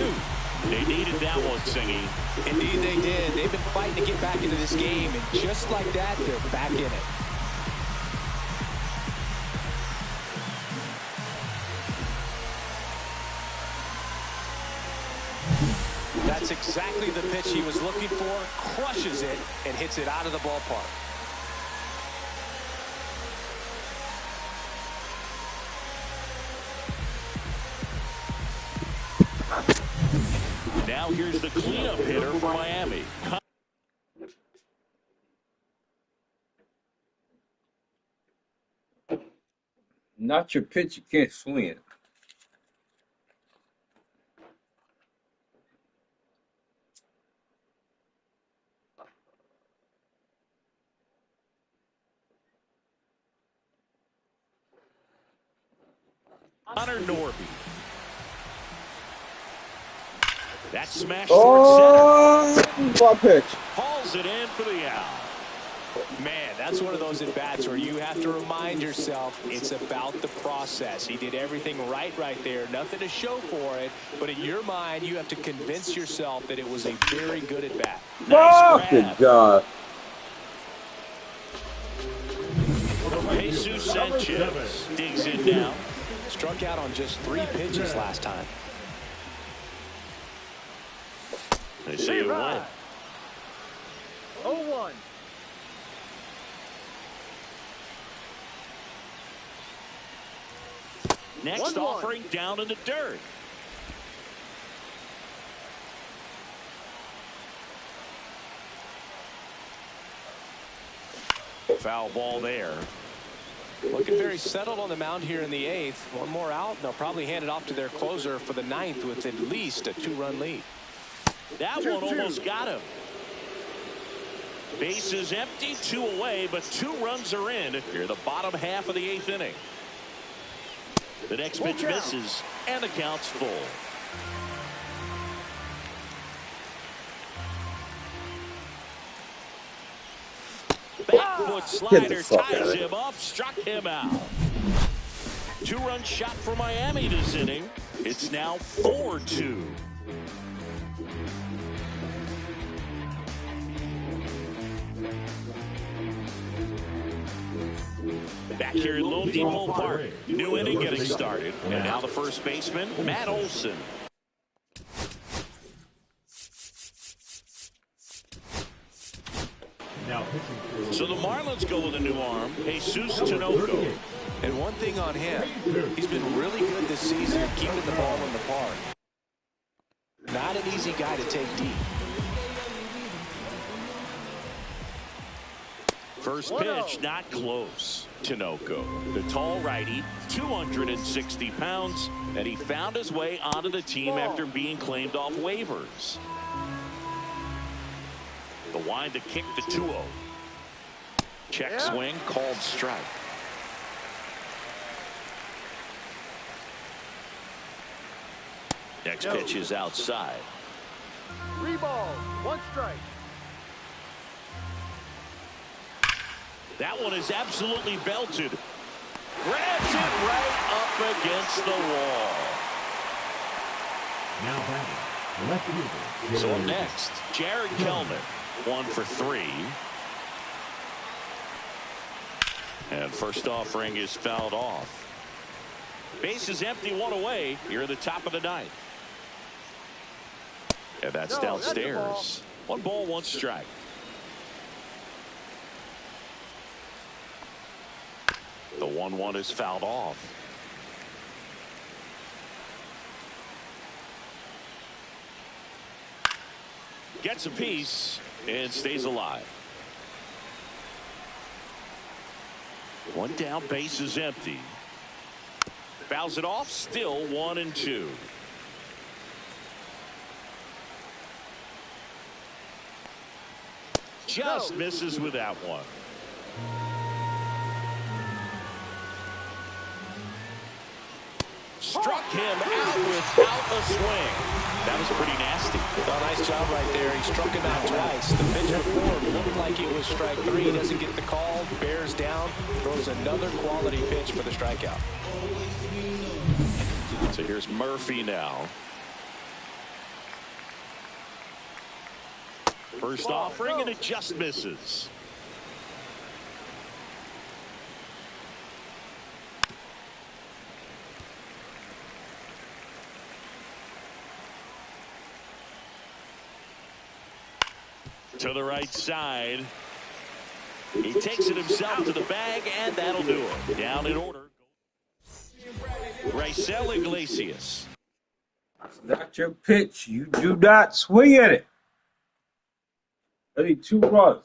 They needed that one, Singy. Indeed they did. They've been fighting to get back into this game, and just like that, they're back in it. That's exactly the pitch he was looking for, crushes it, and hits it out of the ballpark. Now here's the cleanup hitter for Miami. Not your pitch, you can't swing it. Connor Norby. That smash towards center. Ball pitch. Hauls it in for the out. Man, that's one of those at-bats where you have to remind yourself it's about the process. He did everything right there. Nothing to show for it. But in your mind, you have to convince yourself that it was a very good at-bat. Nice Good grab. God. Jesus Sanchez digs in now. Struck out on just 3 pitches last time. They say it went. 0-1. Next 1-1. offering down in the dirt. Foul ball there. Looking very settled on the mound here in the 8th. One more out, and they'll probably hand it off to their closer for the 9th with at least a 2-run lead. That one almost got him. Bases empty, 2 away, but 2 runs are in here the bottom half of the 8th inning. The next pitch misses, and the count's full. Back foot slider ties him up, struck him out. 2-run shot for Miami this inning. It's now 4-2. Back here at Lone Depot Park, new inning getting started, and now the first baseman, Matt Olson. So the Marlins go with a new arm, Jesus Tinoco. And one thing on him, he's been really good this season at keeping the ball in the park. Not an easy guy to take deep. First pitch, not close. Tinoco, the tall righty, 260 pounds, and he found his way onto the team after being claimed off waivers. The wind to kick the 2-0. Check swing, called strike. Next pitch is outside. 3 balls, 1 strike. That one is absolutely belted. Grabs it right up against the wall. Now batting, left fielder. So up next, Jared Kelman, 1 for 3. And first offering is fouled off. Base is empty, 1 away here at the top of the 9th. And that's downstairs. 1 ball, 1 strike. The 1-1 is fouled off. Gets a piece and stays alive. 1 down, base is empty. Fouls it off, still 1-2. Just misses with that one. struck him out without a swing. That was pretty nasty. Oh, nice job right there. He struck him out twice. The pitch before looked like it was strike 3. He doesn't get the call. Bears down. Throws another quality pitch for the strikeout. So here's Murphy now. First offering, and it just misses. To the right side. He takes it himself to the bag, and that'll do it. Down in order. Raisel Iglesias. That's your pitch. You do not swing at it. I need 2 runs.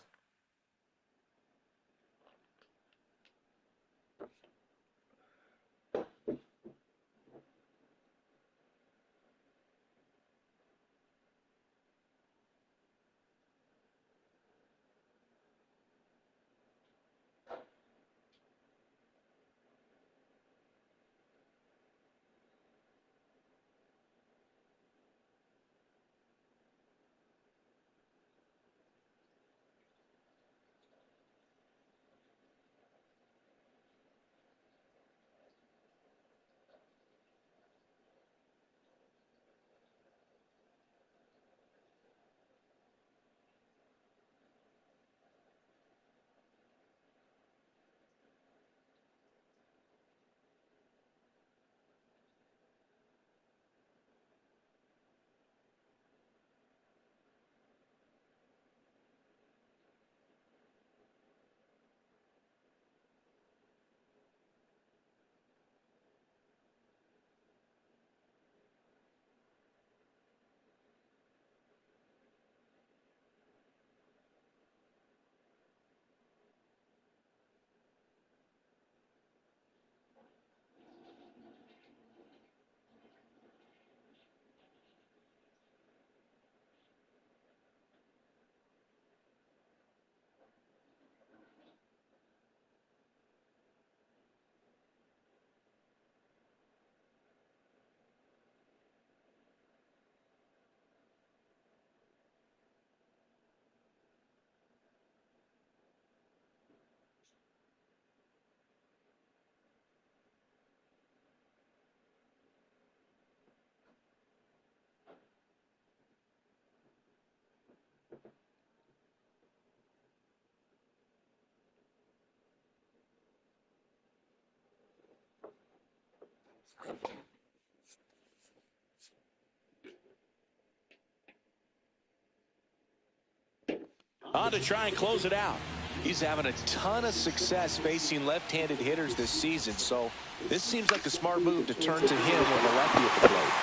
On to try and close it out. He's having a ton of success facing left-handed hitters this season, so this seems like a smart move to turn to him with a lefty at the plate.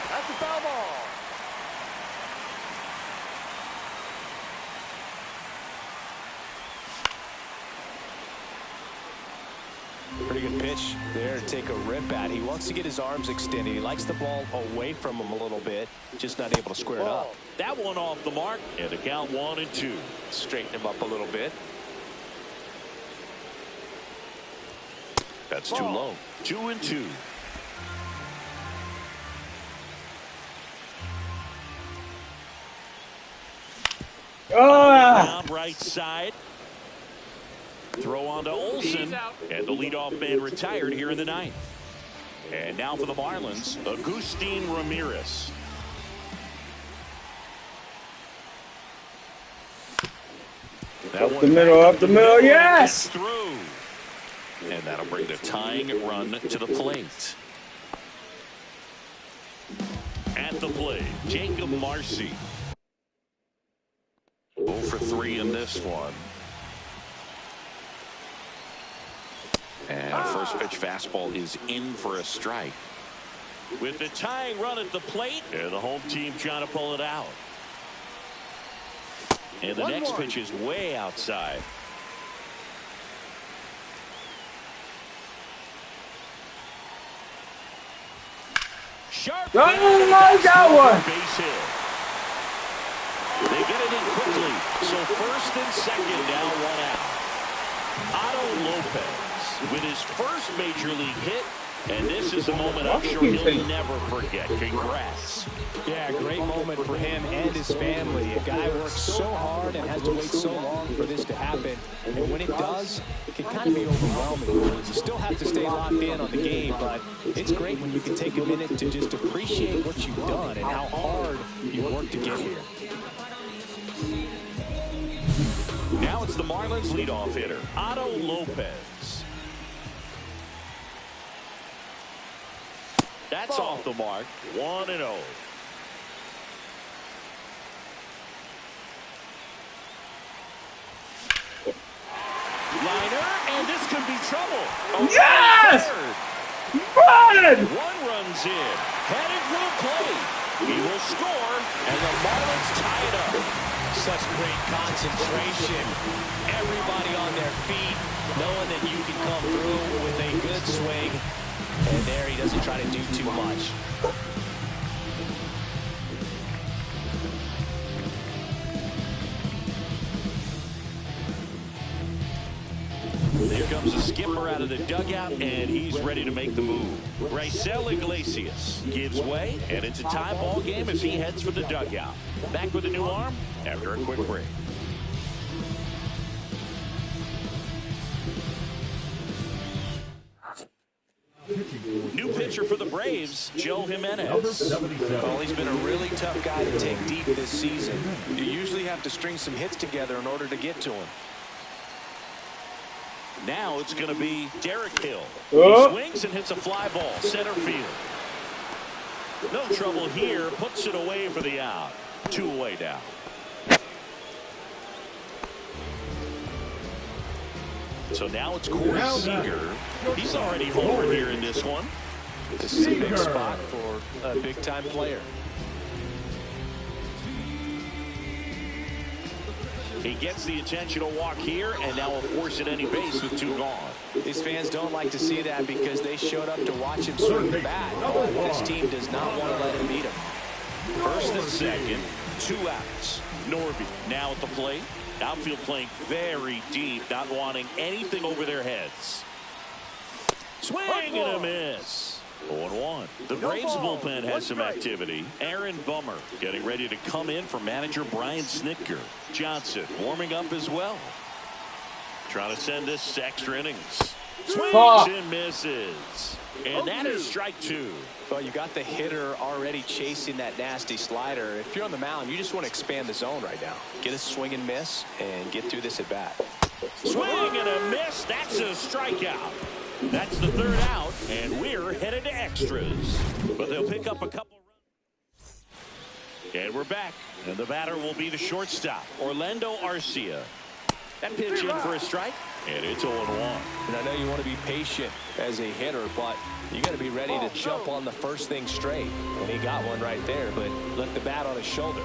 That's a foul ball. Pretty good pitch there to take a rip at. He wants to get his arms extended. He likes the ball away from him a little bit, just not able to square it up. That one off the mark, and the count 1-2. Straighten him up a little bit. That's too low. 2-2. Down right side. Throw on to Olsen, and the leadoff man retired here in the 9th. And now for the Marlins, Agustin Ramirez. Up the middle, yes! Through. And that'll bring the tying run to the plate. At the plate, Jacob Marcy. 0 for 3 in this one. And first pitch fastball is in for a strike. With the tying run at the plate, and the home team trying to pull it out. And the next pitch is way outside. Sharp. Oh, got one. Base hit. They get it in quickly. So first and second, now 1 out. Otto Lopez with his first major league hit And this is a moment I'm sure he'll never forget. Congrats. Yeah, great moment for him and his family. A guy works so hard and has to wait so long for this to happen. And when it does, it can kind of be overwhelming. You still have to stay locked in on the game, but it's great when you can take a minute to just appreciate what you've done and how hard you worked to get here. Now it's the Marlins leadoff hitter, Otto Lopez. That's off the mark. 1-0. Liner, and this could be trouble. Yes! Run! One runs in, heading for the plate. He will score, and the Marlins tie it up. Such great concentration. Everybody on their feet, knowing that you can come through with a good swing. And there he doesn't try to do too much. Here comes the skipper out of the dugout, and he's ready to make the move. Raisel Iglesias gives way, and it's a tie ball game as he heads for the dugout. Back with a new arm after a quick break. New pitcher for the Braves, Joe Jimenez. Well, he's been a really tough guy to take deep this season. You usually have to string some hits together in order to get to him. Now it's going to be Derek Hill. He swings and hits a fly ball, center field. No trouble here, puts it away for the out. 2 away now. So now it's Corey Seager. He's already homered here in this one. This is a big spot for a big-time player. He gets the intentional walk here, and now will force at any base with 2 gone. These fans don't like to see that because they showed up to watch him swing the bat. This team does not want to let him beat him. First and second, 2 outs. Norby now at the plate. Outfield playing very deep, not wanting anything over their heads. Swing and a miss. 0-1. The Braves bullpen has some activity. Aaron Bummer getting ready to come in for manager Brian Snitker. Johnson warming up as well. Trying to send this to extra innings. Swings and misses. And that is strike 2. Well, you got the hitter already chasing that nasty slider. If you're on the mound, you just want to expand the zone right now. Get a swing and miss and get through this at bat. Swing and a miss. That's a strikeout. That's the 3rd out, and we're headed to extras. But they'll pick up a couple runs. And we're back. And the batter will be the shortstop, Orlando Arcia. That pitch in for a strike, and it's 0-1. And I know you want to be patient as a hitter, but you got to be ready to jump on the first thing straight. And he got one right there, but left the bat on his shoulder.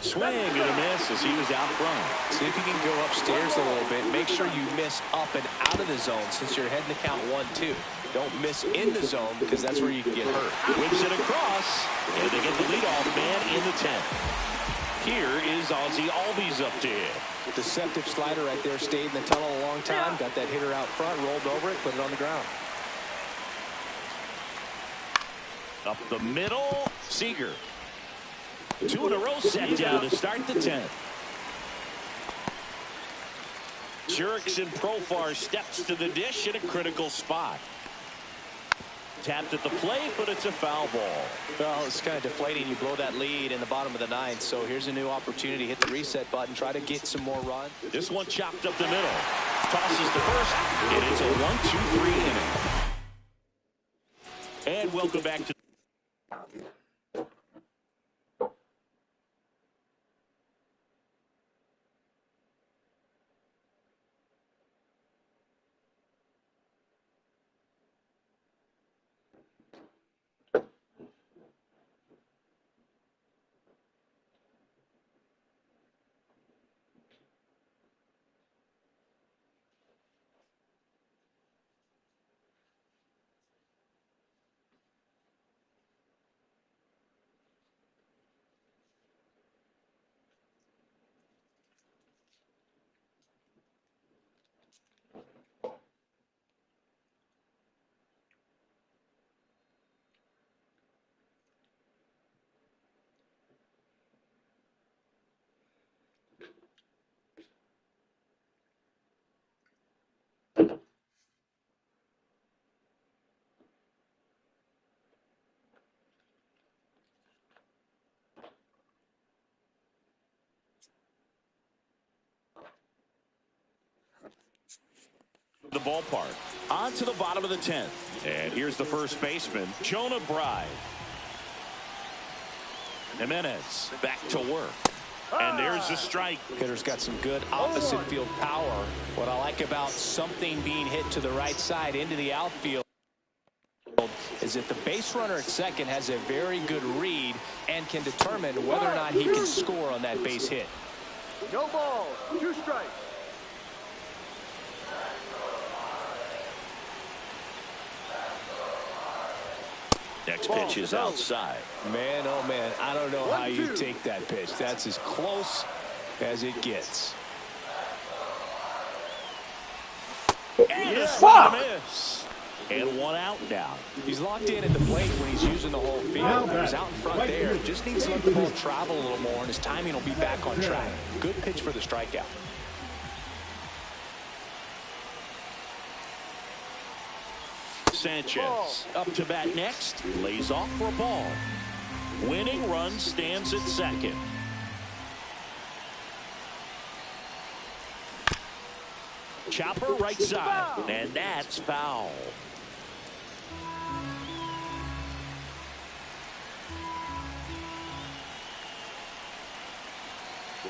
Swing and a miss as he was out front. See if you can go upstairs a little bit. Make sure you miss up and out of the zone since you're heading to count 1-2. Don't miss in the zone because that's where you can get hurt. Whips it across, and they get the leadoff man in the 10th. Here is Ozzie Albies up to hit. Deceptive slider right there, stayed in the tunnel a long time, got that hitter out front, rolled over it, put it on the ground. Up the middle, Seager. 2 in a row set down to start the 10th. Jurickson Profar steps to the dish in a critical spot. Tapped at the plate, but it's a foul ball. Well, it's kind of deflating. You blow that lead in the bottom of the 9th, so here's a new opportunity. Hit the reset button, try to get some more run. This one chopped up the middle. Tosses to first, and it's a 1-2-3 inning. And welcome back to The ballpark. On to the bottom of the 10th. And here's the first baseman, Jonah Bride. Jimenez back to work. And there's the strike. Hitter's got some good opposite field power. What I like about something being hit to the right side into the outfield is that the base runner at second has a very good read and can determine whether or not he can score on that base hit. No ball, 2 strikes. Next pitch is outside. Man, oh man, I don't know how you take that pitch. That's as close as it gets. And a swing miss. And 1 out now. He's locked in at the plate when he's using the whole field. He's out in front there. Just needs to let the ball travel a little more, and his timing will be back on track. Good pitch for the strikeout. Sanchez up to bat next. Lays off for a ball. Winning run stands at second. Chopper right side. And that's foul.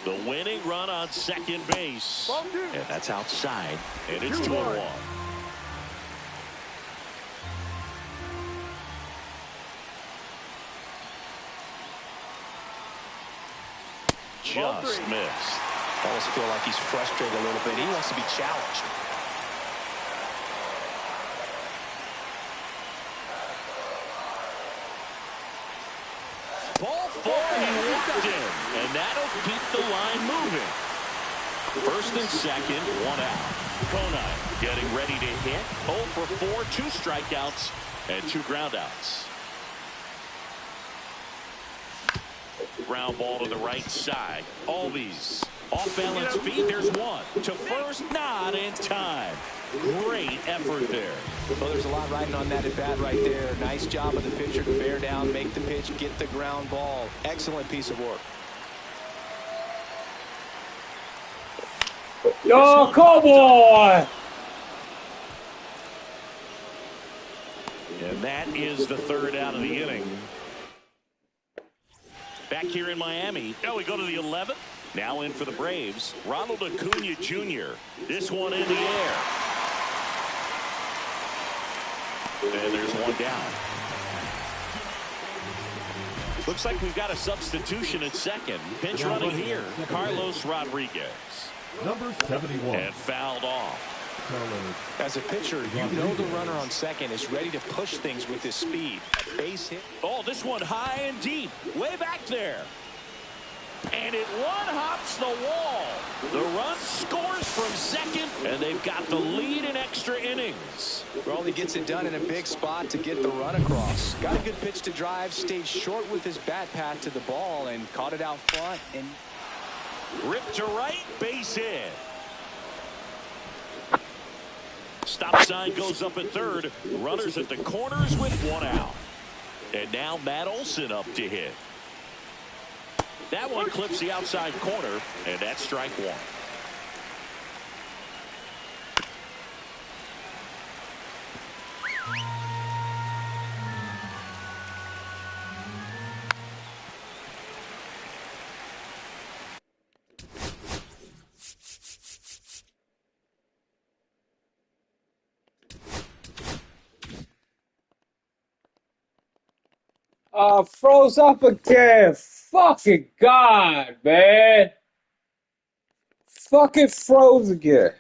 The winning run on second base. And that's outside. And it's 2-1. Just missed. I almost feel like he's frustrated a little bit. He wants to be challenged. Ball 4, he walked in, and that'll keep the line moving. First and second, 1 out. Conine getting ready to hit. 0 for 4, 2 strikeouts, and 2 groundouts. Ground ball to the right side. Albies off balance feet. There's 1 to first, not in time. Great effort there. Well, there's a lot riding on that at bat right there. Nice job of the pitcher to bear down, make the pitch, get the ground ball. Excellent piece of work. Yo, cowboy! And that is the 3rd out of the inning. Back here in Miami. Now we go to the 11th. Now in for the Braves, Ronald Acuna Jr. This one in the air. And there's 1 down. Looks like we've got a substitution at second. Pinch running here, Carlos Rodriguez. Number 71. And fouled off. As a pitcher, you know the runner on second is ready to push things with his speed. Base hit. Oh, this one high and deep. Way back there. And it one-hops the wall. The run scores from second, and they've got the lead in extra innings. Well, he gets it done in a big spot to get the run across. Got a good pitch to drive, stayed short with his bat path to the ball, and caught it out front. And ripped to right, base hit. Stop sign goes up at third. Runners at the corners with 1 out. And now Matt Olson up to hit. That one clips the outside corner, and that's strike 1. Froze up again. Fucking God, man. Fucking froze again.